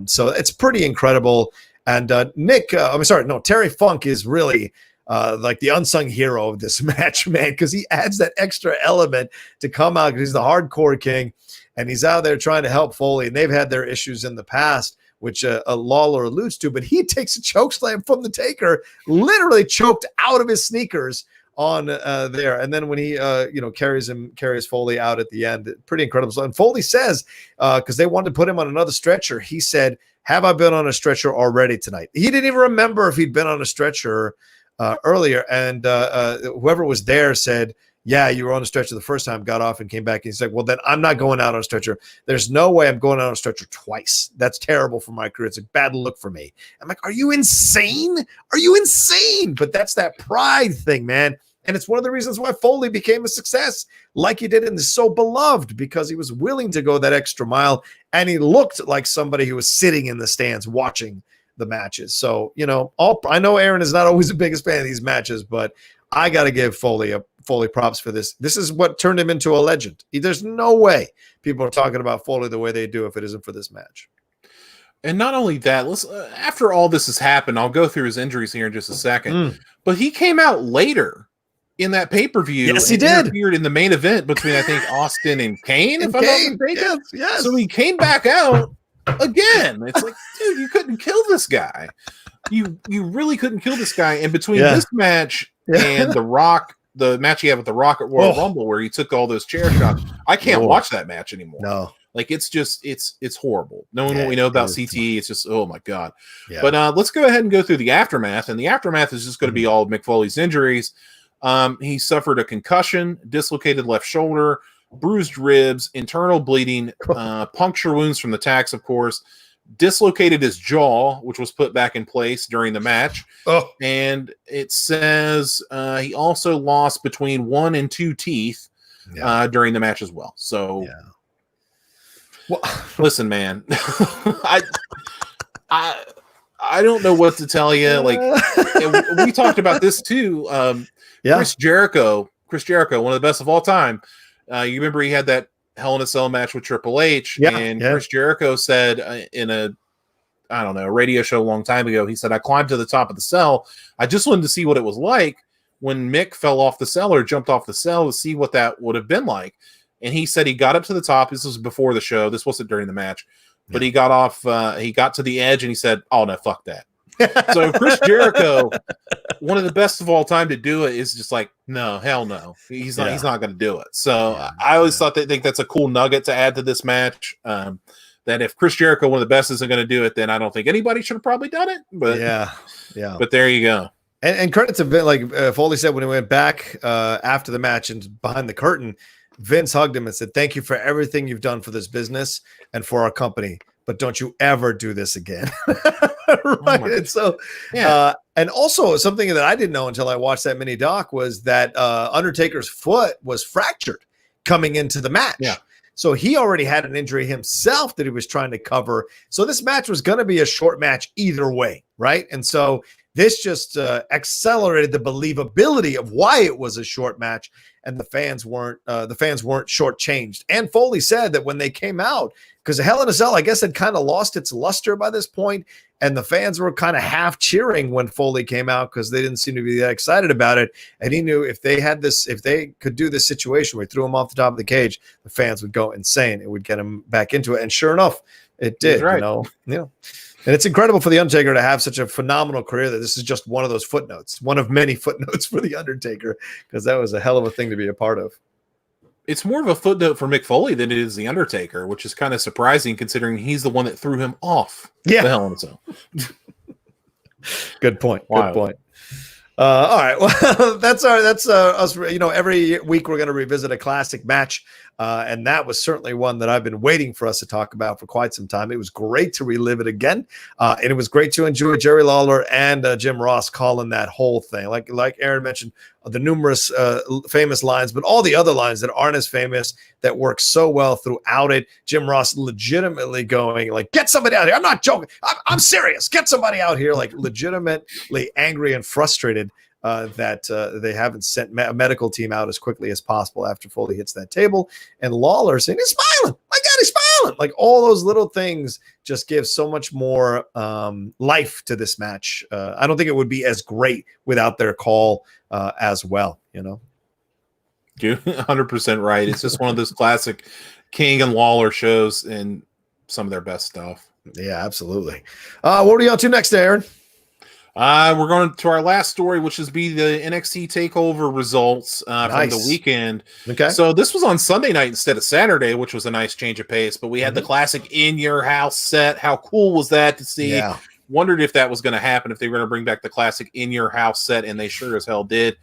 So it's pretty incredible. And Terry Funk is really like the unsung hero of this match, man, because he adds that extra element to come out, because he's the hardcore king and he's out there trying to help Foley, and they've had their issues in the past, which Lawler alludes to, but he takes a choke slam from the Taker, literally choked out of his sneakers on there. And then when he carries Foley out at the end, pretty incredible. And Foley says, because they wanted to put him on another stretcher, he said, have I been on a stretcher already tonight? He didn't even remember if he'd been on a stretcher earlier, and whoever was there said, yeah, you were on a stretcher the first time, got off and came back. And he's like, well, then I'm not going out on a stretcher. There's no way I'm going out on a stretcher twice. That's terrible for my career. It's a bad look for me. I'm like, are you insane? Are you insane? But that's that pride thing, man. And it's one of the reasons why Foley became a success like he did, and is so beloved, because he was willing to go that extra mile, and he looked like somebody who was sitting in the stands watching the matches. So, I know Aaron is not always the biggest fan of these matches, but I got to give Foley props for this. This is what turned him into a legend. There's no way people are talking about Foley the way they do if it isn't for this match. And not only that, after all this has happened, I'll go through his injuries here in just a second, but he came out later in that pay-per-view. Yes, he did. Appeared in the main event between, I think, Austin and Kane, if I'm not mistaken. Yes. So he came back out again. It's like, dude, you couldn't kill this guy. You really couldn't kill this guy. And between this match and The Rock, the match he had with The Rock at Royal Rumble, where he took all those chair shots, I can't watch that match anymore. No. Like, it's just, it's horrible. Knowing what we know about CTE, it's just, oh my God. Yeah. But let's go ahead and go through the aftermath. And the aftermath is just going to be all of Mick Foley's injuries. He suffered a concussion, dislocated left shoulder, bruised ribs, internal bleeding, puncture wounds from the tacks, of course, dislocated his jaw, which was put back in place during the match. And it says he also lost between 1 and 2 teeth during the match as well. So, listen, man, I don't know what to tell you. Like, we talked about this too. Chris Jericho, one of the best of all time. You remember he had that Hell in a Cell match with Triple H, Chris Jericho said in a radio show a long time ago, he said, I climbed to the top of the cell. I just wanted to see what it was like when Mick fell off the cell or jumped off the cell, to see what that would have been like. And he said he got up to the top. This was before the show. This wasn't during the match. But he got off, he got to the edge, and he said, oh, no, fuck that. So Chris Jericho, one of the best of all time to do it, is just like, no, hell no. He's not going to do it. So I always think that's a cool nugget to add to this match. That if Chris Jericho, one of the best, isn't going to do it, then I don't think anybody should have probably done it. But but there you go. And credit to Vince, like Foley said when he went back after the match and behind the curtain, Vince hugged him and said, thank you for everything you've done for this business and for our company, but don't you ever do this again. Right. And so, and also something that I didn't know until I watched that mini doc was that Undertaker's foot was fractured coming into the match. Yeah. So he already had an injury himself that he was trying to cover. So this match was going to be a short match either way. Right. And so this just accelerated the believability of why it was a short match. and the fans weren't shortchanged. And Foley said that when they came out, because Hell in a Cell, I guess, had kind of lost its luster by this point, and the fans were kind of half cheering when Foley came out because they didn't seem to be that excited about it. And he knew if they could do this situation where he threw him off the top of the cage, the fans would go insane. It would get him back into it. And sure enough, it did. Right. And it's incredible for The Undertaker to have such a phenomenal career that this is just one of those footnotes, one of many footnotes for The Undertaker, because that was a hell of a thing to be a part of. It's more of a footnote for Mick Foley than it is The Undertaker, which is kind of surprising considering he's the one that threw him off the Hell in a Cell. Good point. Wild. Good point. All right. Well, that's us. Every week we're going to revisit a classic match. And that was certainly one that I've been waiting for us to talk about for quite some time. It was great to relive it again. And it was great to enjoy Jerry Lawler and Jim Ross calling that whole thing. Like Aaron mentioned, the numerous famous lines, but all the other lines that aren't as famous that work so well throughout it. Jim Ross legitimately going like, get somebody out here. I'm not joking. I'm serious. Get somebody out here. Like legitimately angry and frustrated that they haven't sent a medical team out as quickly as possible after Foley hits that table. And Lawler saying, he's smiling. My God, he's smiling. Like all those little things just give so much more life to this match. I don't think it would be as great without their call as well, You're 100% right. It's just one of those classic King and Lawler shows and some of their best stuff. Yeah, absolutely. What are you on to next, Aaron? We're going to our last story, which is the NXT Takeover results from the weekend. Okay. So this was on Sunday night instead of Saturday, which was a nice change of pace. But we had the classic In Your House set. How cool was that to see? Yeah. Wondered if that was going to happen, if they were going to bring back the classic In Your House set, and they sure as hell did.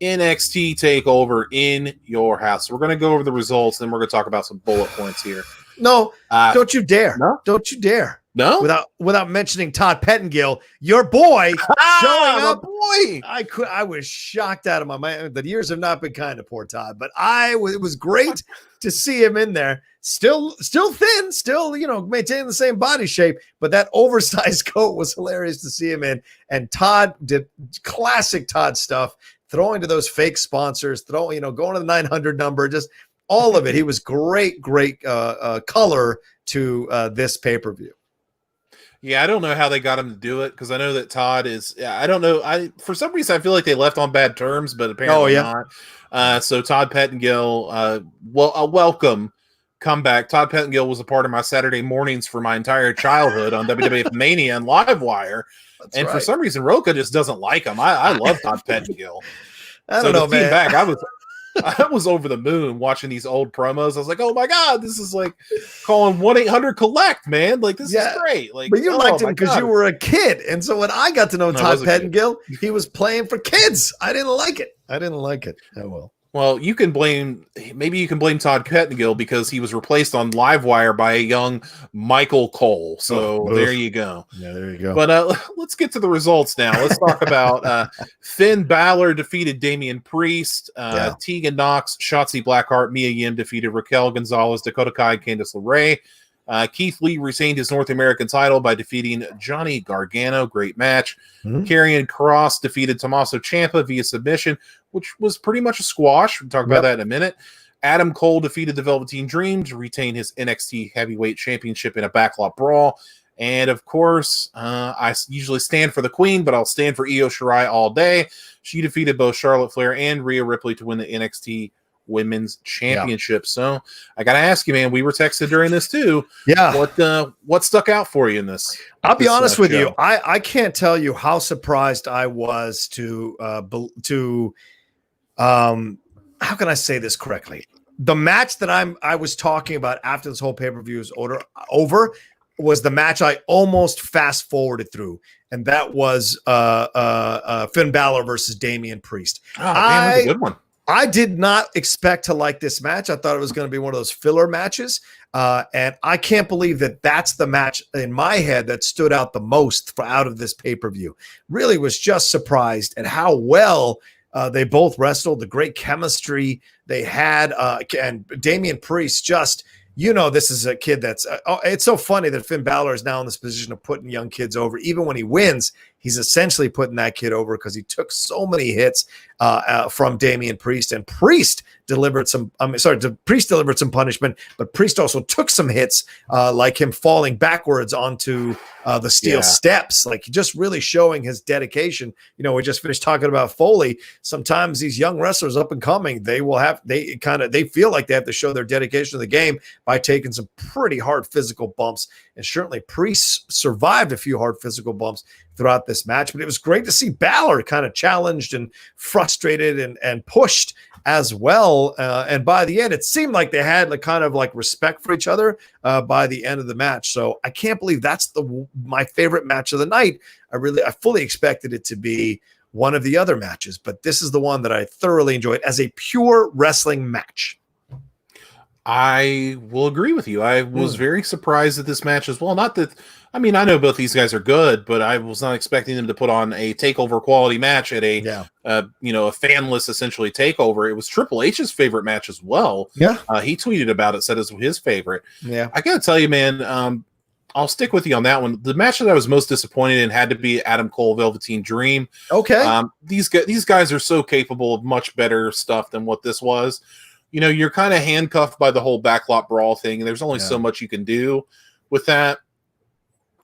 NXT Takeover In Your House. So we're going to go over the results, and then we're going to talk about some bullet points here. No, don't you dare. No? Don't you dare. No? Without mentioning Todd Pettengill, your boy showing up. Boy. I was shocked out of my mind. The years have not been kind to poor Todd, but it was great to see him in there. Still thin, still, maintaining the same body shape, but that oversized coat was hilarious to see him in. And Todd did classic Todd stuff, throwing to those fake sponsors, going to the 900 number, just all of it. He was great color to this pay-per-view. Yeah, I don't know how they got him to do it because I know that Todd is. I don't know. For some reason I feel like they left on bad terms, but apparently not. So Todd Pettengill, a welcome comeback. Todd Pettengill was a part of my Saturday mornings for my entire childhood on WWF Mania and Livewire. For some reason, Rocha just doesn't like him. I love Todd Pettengill. I don't know, man. Back, I was over the moon watching these old promos. I was like, oh my God, this is like calling 1-800-COLLECT, man. Like, this is great. Like, but you liked him because you were a kid. And so when I got to know Todd Pettengill, he was playing for kids. I didn't like it. Oh, well. Well, you can blame Todd Pettengill because he was replaced on Livewire by a young Michael Cole. So there you go. Yeah, there you go. But let's get to the results now. Let's talk about Finn Balor defeated Damian Priest. Tegan Knox, Shotzi Blackheart, Mia Yim defeated Raquel Gonzalez, Dakota Kai, Candice LeRae. Keith Lee retained his North American title by defeating Johnny Gargano. Great match. Karrion Kross defeated Tommaso Ciampa via submission, which was pretty much a squash. We'll talk about that in a minute. Adam Cole defeated the Velveteen Dream to retain his NXT Heavyweight Championship in a backlot brawl. And, of course, I usually stand for the Queen, but I'll stand for Io Shirai all day. She defeated both Charlotte Flair and Rhea Ripley to win the NXT Women's Championship. So I gotta ask you, man, we were texted during this too. What stuck out for you in this? I'll be honest with you. I can't tell you how surprised I was to how can I say this correctly? The match that I was talking about after this whole pay-per-view is over was the match I almost fast forwarded through, and that was Finn Balor versus Damian Priest. Oh, man, that's a good one. I did not expect to like this match. I thought it was going to be one of those filler matches. And I can't believe that that's the match in my head that stood out the most out of this pay-per-view. Really was just surprised at how well they both wrestled, the great chemistry they had. And Damian Priest just, this is a kid that's it's so funny that Finn Balor is now in this position of putting young kids over. Even when he wins, he's essentially putting that kid over because he took so many hits from Damian Priest, and Priest delivered some. Priest delivered some punishment, but Priest also took some hits, like him falling backwards onto the steel steps, like just really showing his dedication. You know, we just finished talking about Foley. Sometimes these young wrestlers up and coming, they feel like they have to show their dedication to the game by taking some pretty hard physical bumps. And certainly Priest survived a few hard physical bumps throughout this match, but it was great to see Balor kind of challenged and frustrated and pushed as well. And by the end, it seemed like they had kind of respect for each other by the end of the match. So I can't believe that's my favorite match of the night. I fully expected it to be one of the other matches, but this is the one that I thoroughly enjoyed as a pure wrestling match. I will agree with you. I was very surprised at this match as well. Not that, I mean, I know both these guys are good, but I was not expecting them to put on a takeover quality match at a fanless essentially takeover. It was Triple H's favorite match as well. Yeah. He tweeted about it, said it was his favorite. Yeah. I gotta tell you, man, I'll stick with you on that one. The match that I was most disappointed in had to be Adam Cole, Velveteen Dream. Okay. These guys are so capable of much better stuff than what this was. You know, you're kind of handcuffed by the whole backlot brawl thing. There's only so much you can do with that.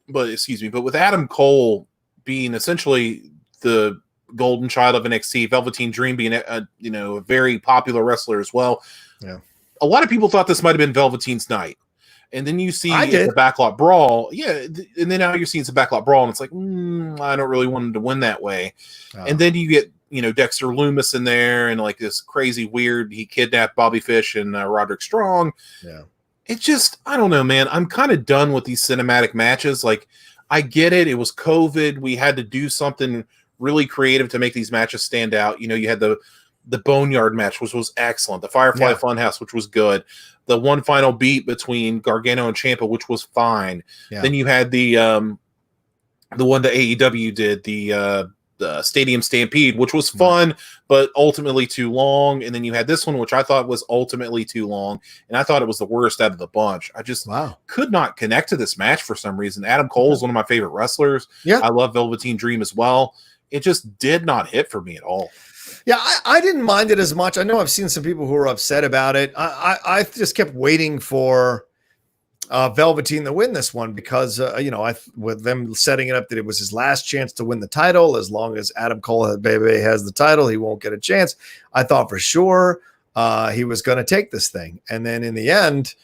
But with Adam Cole being essentially the golden child of NXT, Velveteen Dream being a very popular wrestler as well. Yeah. A lot of people thought this might have been Velveteen's night. And then you see the backlot brawl. Yeah. And then now you're seeing some backlot brawl, and it's like, I don't really want him to win that way. And then you get, Dexter Lumis in there, and like this crazy weird, he kidnapped Bobby Fish and Roderick Strong. Yeah. It just, I don't know, man. I'm kind of done with these cinematic matches. Like, I get it. It was COVID. We had to do something really creative to make these matches stand out. You had the Boneyard match, which was excellent. The Firefly Funhouse, which was good. The one final beat between Gargano and Ciampa, which was fine. Yeah. Then you had the one that AEW did, the Stadium Stampede, which was fun, but ultimately too long. And then you had this one, which I thought was ultimately too long, and I thought it was the worst out of the bunch. I just could not connect to this match for some reason. Adam Cole is one of my favorite wrestlers. Yeah, I love Velveteen Dream as well. It just did not hit for me at all. Yeah, I didn't mind it as much. I know I've seen some people who are upset about it. I just kept waiting for Velveteen to win this one because, with them setting it up that it was his last chance to win the title. As long as Adam Cole has the title, he won't get a chance. I thought for sure he was going to take this thing. And then in the end,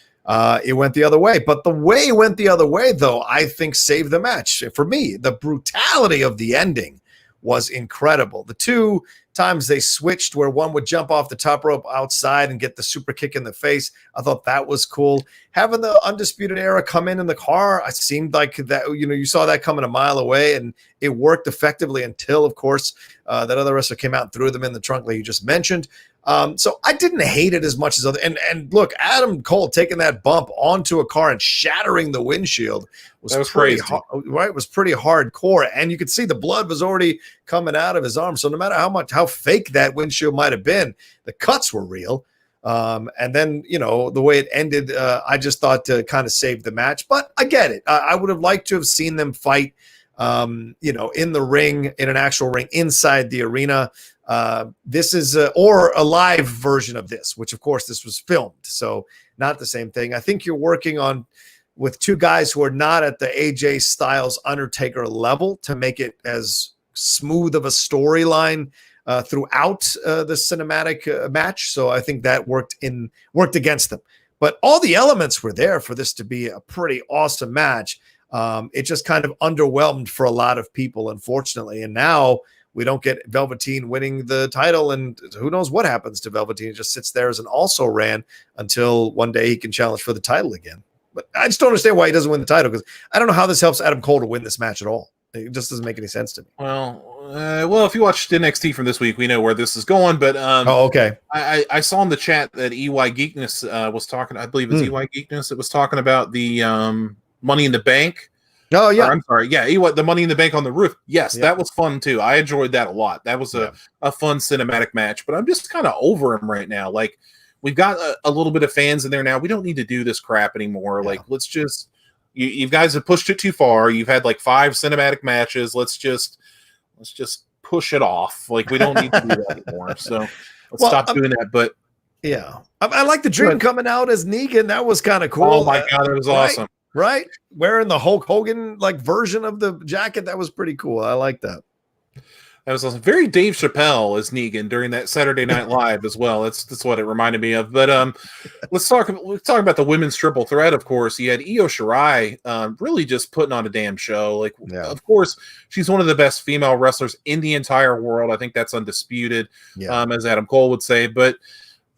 it went the other way. But the way it went the other way, though, I think saved the match. For me, the brutality of the ending was incredible. The two times they switched where one would jump off the top rope outside and get the super kick in the face, I thought that was cool. Having the Undisputed Era come in the car, it seemed like that, you saw that coming a mile away, and it worked effectively until, of course, that other wrestler came out and threw them in the trunk like you just mentioned. So I didn't hate it as much as other. And look, Adam Cole taking that bump onto a car and shattering the windshield was pretty crazy. Right? It was pretty hardcore, and you could see the blood was already coming out of his arm. So no matter how fake that windshield might have been, the cuts were real. And then the way it ended, I just thought to kind of save the match. But I get it. I would have liked to have seen them fight, in the ring, in an actual ring inside the arena. This is or a live version of this, which of course this was filmed, so not the same thing. I think you're working on with two guys who are not at the AJ Styles Undertaker level to make it as smooth of a storyline throughout the cinematic match. So I think that worked against them. But all the elements were there for this to be a pretty awesome match. It just kind of underwhelmed for a lot of people, unfortunately. And now we don't get Velveteen winning the title, and who knows what happens to Velveteen. He just sits there as an also-ran until one day he can challenge for the title again. But I just don't understand why he doesn't win the title, because I don't know how this helps Adam Cole to win this match at all. It just doesn't make any sense to me. Well, if you watched NXT from this week, we know where this is going. But okay. I saw in the chat that EY Geekness was talking. I believe it's EY Geekness that was talking about the Money in the Bank. Oh yeah, I'm sorry. Yeah, the Money in the Bank on the roof. Yes, that was fun too. I enjoyed that a lot. That was a fun cinematic match. But I'm just kind of over him right now. Like, we've got a little bit of fans in there now. We don't need to do this crap anymore. Yeah. Like, let's just You guys have pushed it too far. You've had like 5 cinematic matches. Let's just push it off. Like, we don't need to do that anymore. So let's stop doing that. But yeah, I like the Dream coming out as Negan. That was kind of cool. Oh my God, it was awesome. Right? Wearing the Hulk Hogan like version of the jacket. That was pretty cool. I like that. That was awesome. Very Dave Chappelle as Negan during that Saturday Night Live as well. That's what it reminded me of. But let's talk about the women's triple threat. Of course, you had Io Shirai really just putting on a damn show. Like, of course, she's one of the best female wrestlers in the entire world. I think that's undisputed, as Adam Cole would say. But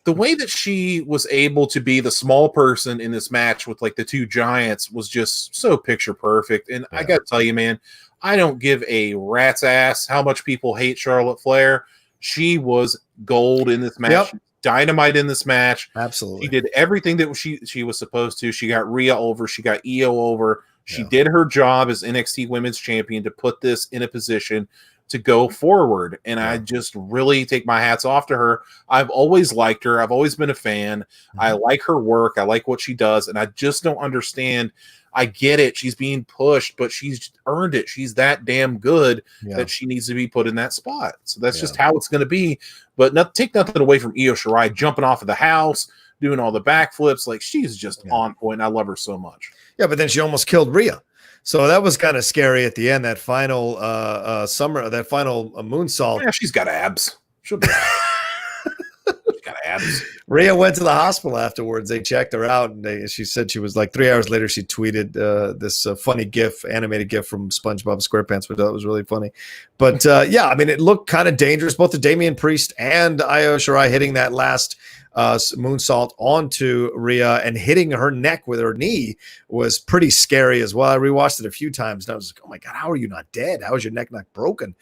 the way that she was able to be the small person in this match with like the 2 giants was just so picture perfect. And I got to tell you, man, I don't give a rat's ass how much people hate Charlotte Flair. She was gold in this match. Dynamite in this match. Absolutely. She did everything that she was supposed to. She got Rhea over. She got Io over. She did her job as NXT Women's Champion to put this in a position to go forward. And I just really take my hats off to her. I've always liked her. I've always been a fan. I like her work. I like what she does. And I just don't understand. I get it. She's being pushed, but she's earned it. She's that damn good that she needs to be put in that spot. So that's just how it's going to be. But take nothing away from Io Shirai jumping off of the house, doing all the backflips. Like, she's just on point. I love her so much. Yeah, but then she almost killed Rhea. So that was kind of scary at the end. That final moonsault. Yeah, she's got abs. She'll be she's got abs. Rhea went to the hospital afterwards. They checked her out, and she said she was like 3 hours later. She tweeted this funny animated GIF from SpongeBob SquarePants, which I thought was really funny. But I mean, it looked kind of dangerous. Both the Damian Priest and Io Shirai hitting that last moonsault onto Rhea and hitting her neck with her knee was pretty scary as well. I rewatched it a few times and I was like, oh my God, how are you not dead? How is your neck not broken?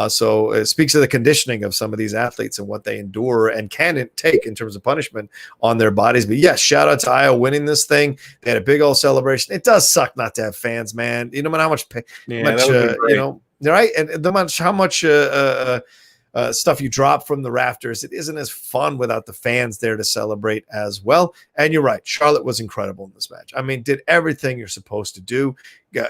So it speaks to the conditioning of some of these athletes and what they endure and can take in terms of punishment on their bodies. But yes, shout out to Io winning this thing. They had a big old celebration. It does suck not to have fans, man. You know, no matter how much, right? And no matter how much stuff you drop from the rafters, it isn't as fun without the fans there to celebrate as well. And you're right, Charlotte was incredible in this match. I mean, did everything you're supposed to do,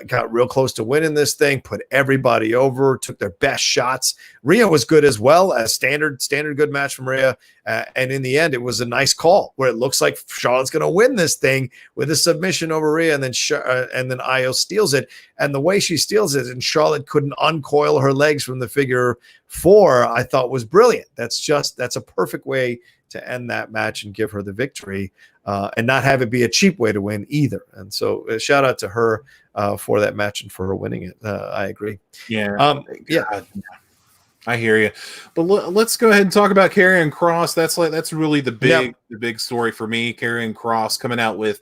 got real close to winning this thing, put everybody over, took their best shots. Rhea was good as well, as standard good match from Rhea. And in the end, it was a nice call where it looks like Charlotte's going to win this thing with a submission over Rhea, and then Io steals it. And the way she steals it, and Charlotte couldn't uncoil her legs from the figure 4, I thought was brilliant. That's a perfect way to end that match and give her the victory, and not have it be a cheap way to win either. And so shout out to her for that match and for her winning it. I agree. I hear you. But let's go ahead and talk about Karrion Kross. That's really the big story for me. Karrion Kross coming out with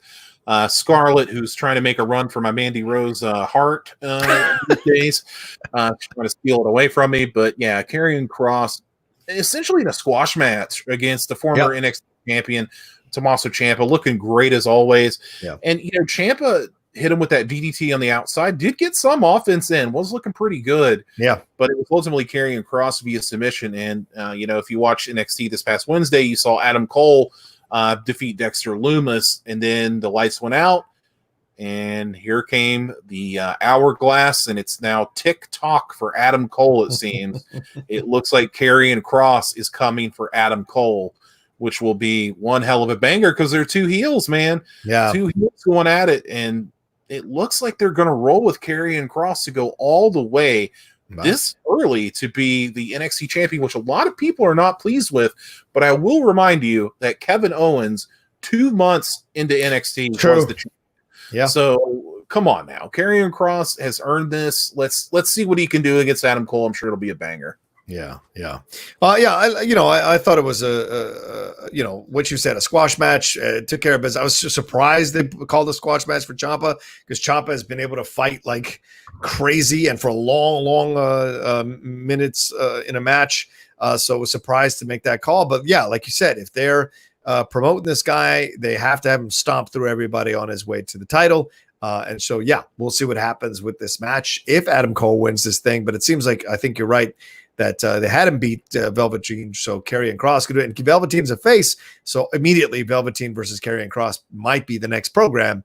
Scarlett, who's trying to make a run for my Mandy Rose heart these days. She's trying to steal it away from me. But yeah, Karrion Kross, essentially in a squash match against the former NXT champion, Tommaso Ciampa, looking great as always. Yeah. And, Ciampa hit him with that DDT on the outside, did get some offense in, was looking pretty good. Yeah. But it was ultimately Karrion Kross via submission. And, if you watch NXT this past Wednesday, you saw Adam Cole defeat Dexter Lumis, and then the lights went out, and here came the hourglass, and it's now tick-tock for Adam Cole, it seems. It looks like Karrion Kross is coming for Adam Cole, which will be one hell of a banger because they're 2 heels, man. Yeah. 2 heels going at it, and it looks like they're going to roll with Karrion Kross to go all the way this early to be the NXT champion, which a lot of people are not pleased with. But I will remind you that Kevin Owens, 2 months into NXT, was the champion. Yeah. So come on now, Karrion Kross has earned this. Let's see what he can do against Adam Cole. I'm sure it'll be a banger. Yeah. I thought it was what you said, a squash match. Took care of business. I was surprised they called a squash match for Ciampa, because Ciampa has been able to fight like crazy and for long minutes in a match. So I was surprised to make that call. But yeah, like you said, if they're promoting this guy, they have to have him stomp through everybody on his way to the title. And so, we'll see what happens with this match if Adam Cole wins this thing. But it seems like, I think you're right, that they had him beat Velveteen, so Karrion Kross could do it. And Velveteen's a face, so immediately Velveteen versus Karrion Kross might be the next program,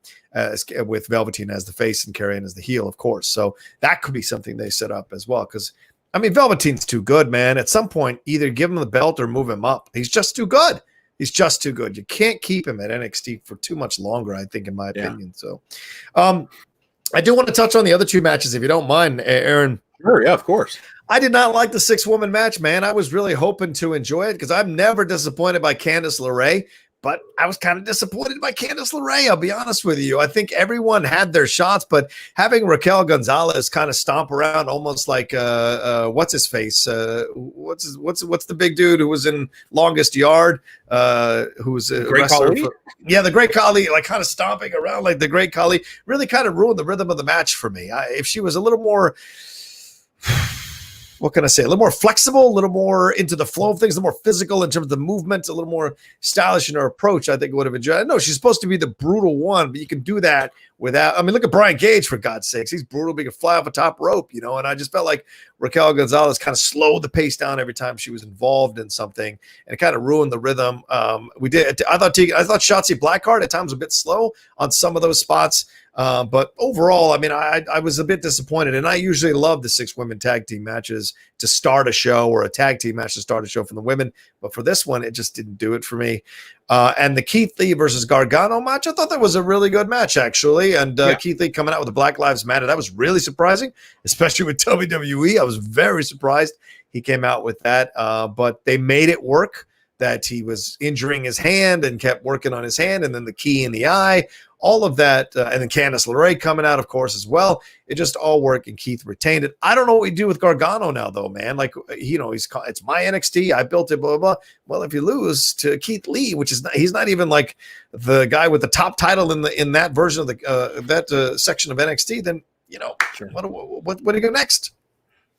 with Velveteen as the face and Karrion as the heel, of course. So that could be something they set up as well. Because I mean, Velveteen's too good, man. At some point, either give him the belt or move him up. He's just too good. He's just too good. You can't keep him at NXT for too much longer, I think, in my opinion. So, I do want to touch on the other two matches, if you don't mind, Aaron. Sure, yeah, of course. I did not like the 6-woman match, man. I was really hoping to enjoy it because I'm never disappointed by Candice LeRae, but I was kind of disappointed by Candice LeRae, I'll be honest with you. I think everyone had their shots, but having Raquel Gonzalez kind of stomp around almost like what's his face? What's the big dude who was in Longest Yard? Who was a Great wrestler? Khali? The Great Khali, like kind of stomping around like the Great Khali, really kind of ruined the rhythm of the match for me. If she was a little more, what can I say? A little more flexible, a little more into the flow of things, a little more physical in terms of the movement, a little more stylish in her approach, I think would have enjoyed. I know she's supposed to be the brutal one, but you can do that without. I mean, look at Brian Gage, for God's sakes. He's brutal, but he can fly off a top rope, you know. And I just felt like Raquel Gonzalez kind of slowed the pace down every time she was involved in something, and it kind of ruined the rhythm. I thought Shotzi Blackheart at times was a bit slow on some of those spots. But overall, I mean, I was a bit disappointed, and I usually love the 6-women tag team matches to start a show, or a tag team match to start a show from the women. But for this one, it just didn't do it for me. And the Keith Lee versus Gargano match, I thought that was a really good match, actually. And Keith Lee coming out with the Black Lives Matter, that was really surprising, especially with WWE. I was very surprised he came out with that. But they made it work, that he was injuring his hand and kept working on his hand, and then the key in the eye. All of that, and then Candice LeRae coming out, of course, as well. It just all worked, and Keith retained it. I don't know what we do with Gargano now, though, man. Like, you know, it's my NXT. I built it, blah, blah, blah. Well, if you lose to Keith Lee, which is he's not even like the guy with the top title in that version of that section of NXT, then, you know, sure. What do you go next?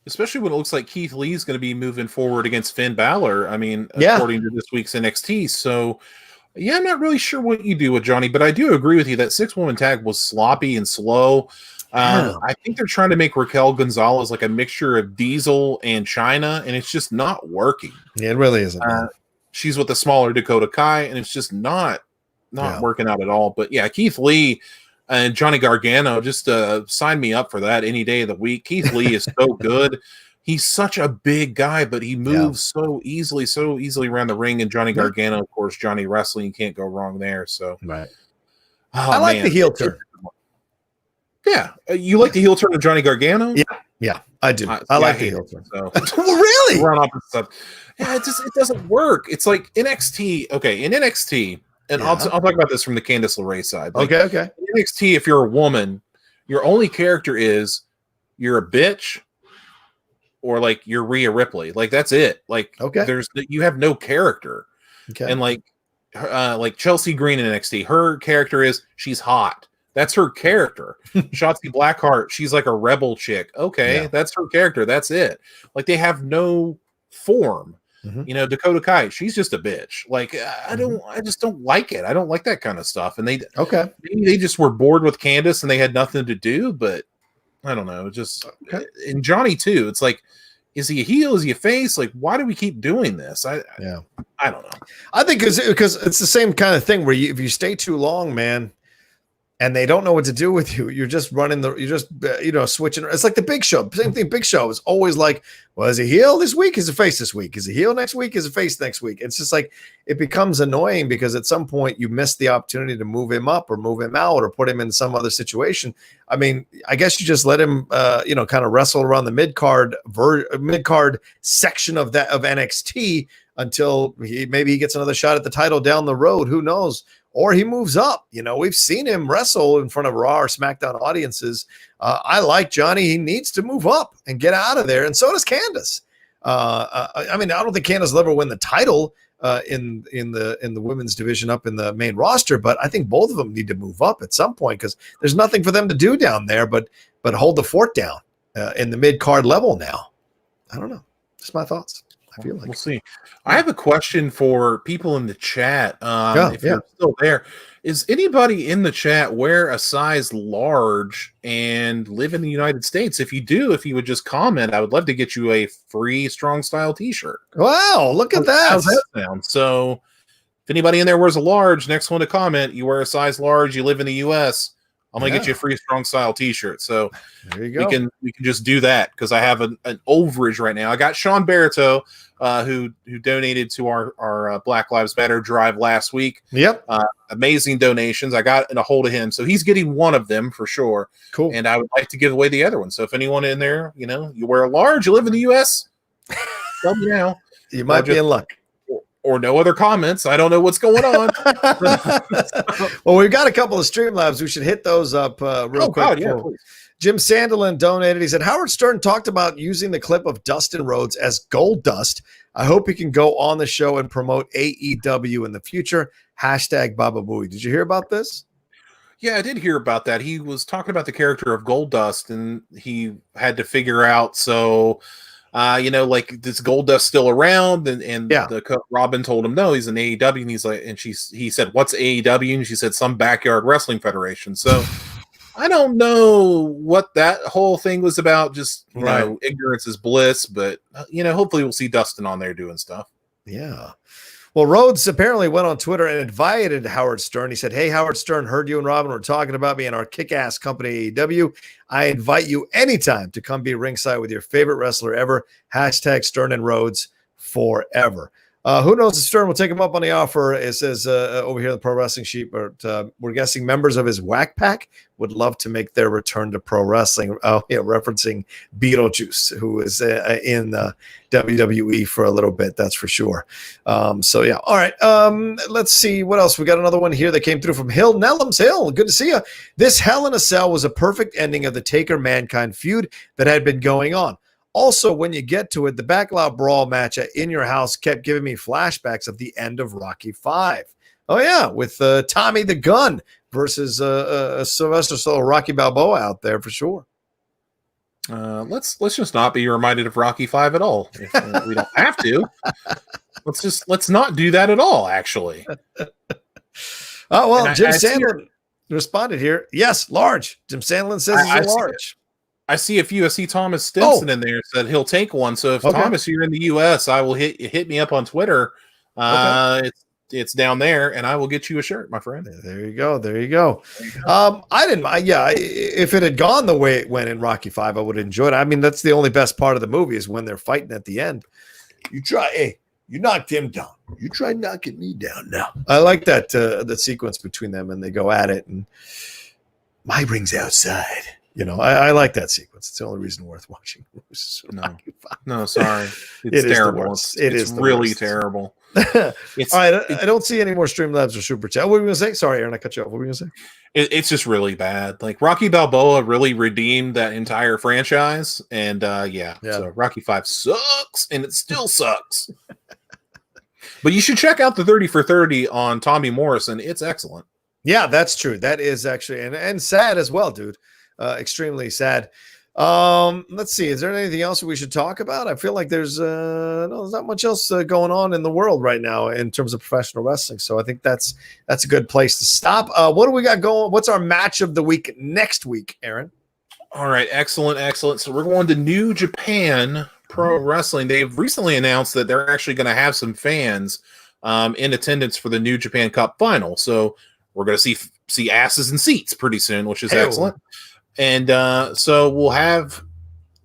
Especially when it looks like Keith Lee's going to be moving forward against Finn Balor. I mean, according to this week's NXT. So, yeah, I'm not really sure what you do with Johnny, but I do agree with you that 6-woman tag was sloppy and slow. I think they're trying to make Raquel Gonzalez like a mixture of Diesel and Chyna, and it's just not working. Yeah, it really isn't. She's with the smaller Dakota Kai, and it's just not working out at all. But yeah, Keith Lee and Johnny Gargano, just sign me up for that any day of the week. Keith Lee is so good. He's such a big guy, but he moves so easily around the ring. And Johnny Gargano, of course, Johnny Wrestling, you can't go wrong there. So, right. I like the heel turn. Yeah, you like the heel turn of Johnny Gargano? Yeah, I do. I like the heel turn. So. Really? We're on opposite stuff. Yeah, it doesn't work. It's like NXT. Okay, in NXT, and I'll talk about this from the Candice LeRae side. Like, okay. In NXT, if you're a woman, your only character is you're a bitch, or like you're Rhea Ripley. Like, that's it. Like, you have no character. Okay. And like Chelsea Green in NXT, her character is she's hot. That's her character. Shotzi Blackheart, she's like a rebel chick. Okay, that's her character. That's it. Like, they have no form. Mm-hmm. You know, Dakota Kai, she's just a bitch. Like, I just don't like it. I don't like that kind of stuff. And maybe they just were bored with Candice and they had nothing to do, but I don't know. Just and Johnny too. It's like, is he a heel? Is he a face? Like, why do we keep doing this? I don't know. I think because it's the same kind of thing where if you stay too long, man, and they don't know what to do with you, you're just switching. It's like the Big Show. Same thing. Big Show is always like, well, is he heel this week? Is he face this week? Is he heel next week? Is he face next week? It's just like, it becomes annoying because at some point you miss the opportunity to move him up or move him out or put him in some other situation. I mean, I guess you just let him, kind of wrestle around the mid card section of NXT until maybe he gets another shot at the title down the road. Who knows? Or he moves up. You know, we've seen him wrestle in front of RAW or SmackDown audiences. I like Johnny. He needs to move up and get out of there. And so does Candice. I mean, I don't think Candice will ever win the title in the women's division up in the main roster, but I think both of them need to move up at some point because there's nothing for them to do down there but hold the fort down in the mid-card level now. I don't know. Just my thoughts. feel like we'll see. I have a question for people in the chat. If you're still there, is anybody in the chat wear a size large and live in the United States? If you do, if you would just comment, I would love to get you a free Strong Style t-shirt. Wow, look at that. How's that sound? So if anybody in there wears a large, next one to comment, you wear a size large, you live in the US, I'm gonna get you a free Strong Style t-shirt. So there you go. We can just do that because I have an overage right now. I got Sean Barreto, who donated to our Black Lives Matter drive last week. Yep. Amazing donations. I got in a hold of him. So he's getting one of them for sure. Cool. And I would like to give away the other one. So if anyone in there, you wear a large, you live in the US, tell me now. You might be in luck. Or no other comments. I don't know what's going on. Well, we've got a couple of Streamlabs. We should hit those up real quick. God, yeah, please. Jim Sandelin donated. He said, Howard Stern talked about using the clip of Dustin Rhodes as Gold Dust. I hope he can go on the show and promote AEW in the future. # Baba Booey. Did you hear about this? Yeah, I did hear about that. He was talking about the character of Gold Dust, and he had to figure out, like, this Gold Dust still around? And Robin told him no, he's in AEW, and he's like, and he said, what's AEW? And she said, some backyard wrestling federation. So I don't know what that whole thing was about. Just ignorance is bliss, but hopefully we'll see Dustin on there doing stuff. Yeah. Well, Rhodes apparently went on Twitter and invited Howard Stern. He said, hey, Howard Stern, heard you and Robin were talking about me and our kick-ass company, AEW. I invite you anytime to come be ringside with your favorite wrestler ever. # Stern and Rhodes forever. Who knows if Stern will take him up on the offer. It says over here in the Pro Wrestling Sheet, but we're guessing members of his Whack Pack would love to make their return to pro wrestling. Oh, yeah, referencing Beetlejuice, who was in WWE for a little bit, that's for sure. So, yeah. All right. Let's see what else. We got another one here that came through from Hill. Nellums Hill, good to see you. This Hell in a Cell was a perfect ending of the Taker-Mankind feud that had been going on. Also, when you get to it, the Backlot Brawl match at In Your House kept giving me flashbacks of the end of Rocky V. Oh, yeah, with Tommy the Gun versus Sylvester Stallone, Rocky Balboa out there for sure. Let's just not be reminded of Rocky V at all. If we don't have to. Let's not do that at all, actually. Oh, well, Jim Sandlin responded here. Yes, large. Jim Sandlin says it's a large. I see a few. I see Thomas Stinson in there said he'll take one. So if Thomas, you're in the U.S., I will hit me up on Twitter. It's down there, and I will get you a shirt, my friend. There you go. I didn't. If it had gone the way it went in Rocky V, I would have enjoyed it. I mean, that's the only best part of the movie is when they're fighting at the end. You knocked him down. You try knocking me down now. I like that the sequence between them, and they go at it, and my ring's outside. I like that sequence. It's the only reason worth watching. No, sorry. It's terrible. It's really terrible. All right. I don't see any more Streamlabs or Super Chat. What were we going to say? Sorry, Aaron, I cut you off. What were we going to say? It's just really bad. Like, Rocky Balboa really redeemed that entire franchise. And so Rocky V sucks, and it still sucks. But you should check out the 30 for 30 on Tommy Morrison. It's excellent. Yeah, that's true. That is actually, and sad as well, dude. Extremely sad. Let's see. Is there anything else we should talk about? I feel like there's not much else going on in the world right now in terms of professional wrestling. So I think that's a good place to stop. What do we got going? What's our match of the week next week, Aaron? All right. Excellent. So we're going to New Japan Pro Wrestling. They've recently announced that they're actually going to have some fans in attendance for the New Japan Cup final. So we're going to see asses and seats pretty soon, which is excellent. And so we'll have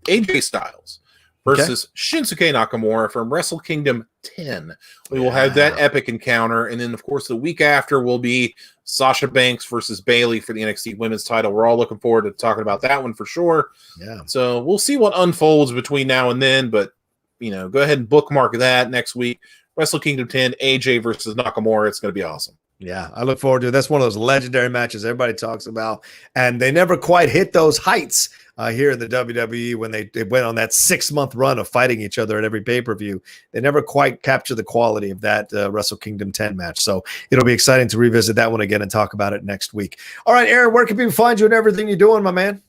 AJ Styles versus Shinsuke Nakamura from Wrestle Kingdom 10. We will have that epic encounter. And then, of course, the week after will be Sasha Banks versus Bayley for the NXT Women's title. We're all looking forward to talking about that one for sure. Yeah. So we'll see what unfolds between now and then. But, go ahead and bookmark that next week. Wrestle Kingdom 10, AJ versus Nakamura. It's going to be awesome. Yeah, I look forward to it. That's one of those legendary matches everybody talks about, and they never quite hit those heights here in the WWE when they went on that 6-month run of fighting each other at every pay-per-view. They never quite captured the quality of that Wrestle Kingdom 10 match, so it'll be exciting to revisit that one again and talk about it next week. All right, Aaron, where can people find you and everything you're doing, my man?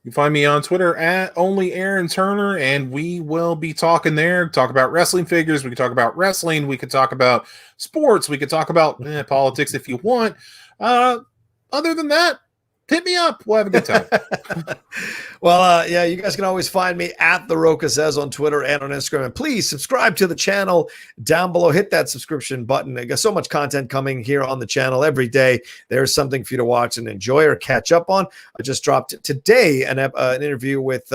You can find me on Twitter at only Aaron Turner, and we will be talking there. Talk about wrestling figures. We can talk about wrestling. We could talk about sports. We could talk about politics if you want. Other than that, hit me up. We'll have a good time. Well, yeah, you guys can always find me at The Rocha Says on Twitter and on Instagram. And please subscribe to the channel down below. Hit that subscription button. I got so much content coming here on the channel every day. There's something for you to watch and enjoy or catch up on. I just dropped today an interview with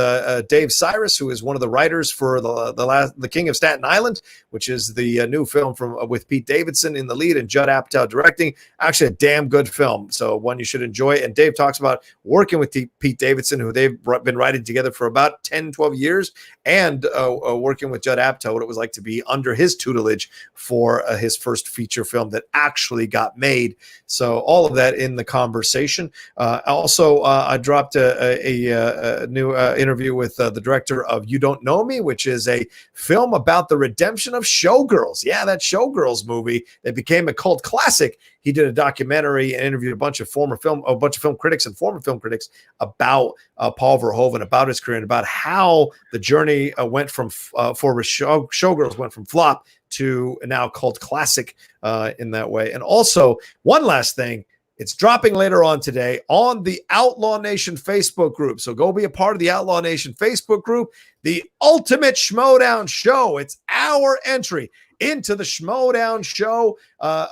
Dave Cyrus, who is one of the writers for the King of Staten Island, which is the new film with Pete Davidson in the lead and Judd Apatow directing. Actually, a damn good film. So one you should enjoy. And Dave talks about working with Pete Davidson, who they've been writing together for about 10, 12 years, and working with Judd Apatow, what it was like to be under his tutelage for his first feature film that actually got made. So all of that in the conversation. Also, I dropped a new interview with the director of You Don't Know Me, which is a film about the redemption of Showgirls. Yeah, that Showgirls movie that became a cult classic. He did a documentary and interviewed a bunch of film critics and former film critics about Paul Verhoeven, about his career, and about how the journey went from Showgirls went from flop to now cult classic in that way. And also, one last thing. It's dropping later on today on the Outlaw Nation Facebook group. So go be a part of the Outlaw Nation Facebook group. The Ultimate Schmodown Show. It's our entry into the Schmodown Show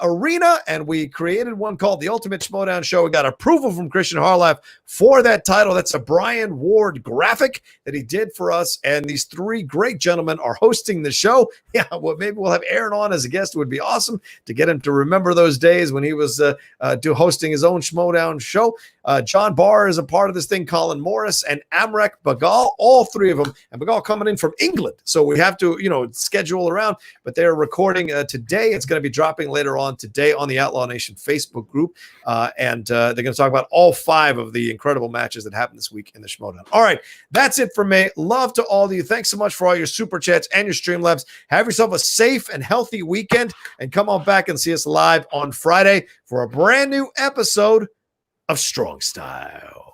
arena, and we created one called the Ultimate Schmodown Show. We got approval from Christian Harloff for that title. That's a Brian Ward graphic that he did for us, and these three great gentlemen are hosting the show. Yeah, well, maybe we'll have Aaron on as a guest. It would be awesome to get him to remember those days when he was hosting his own Schmodown show. John Barr is a part of this thing, Colin Morris, and Amrek Bagal, all three of them, and Bagal coming in from England. So we have to, schedule around, but they're recording today. It's going to be dropping later on today on the Outlaw Nation Facebook group. And they're going to talk about all 5 of the incredible matches that happened this week in the Schmodown. All right, that's it for me. Love to all of you. Thanks so much for all your super chats and your Streamlabs. Have yourself a safe and healthy weekend, and come on back and see us live on Friday for a brand new episode of Strong Style.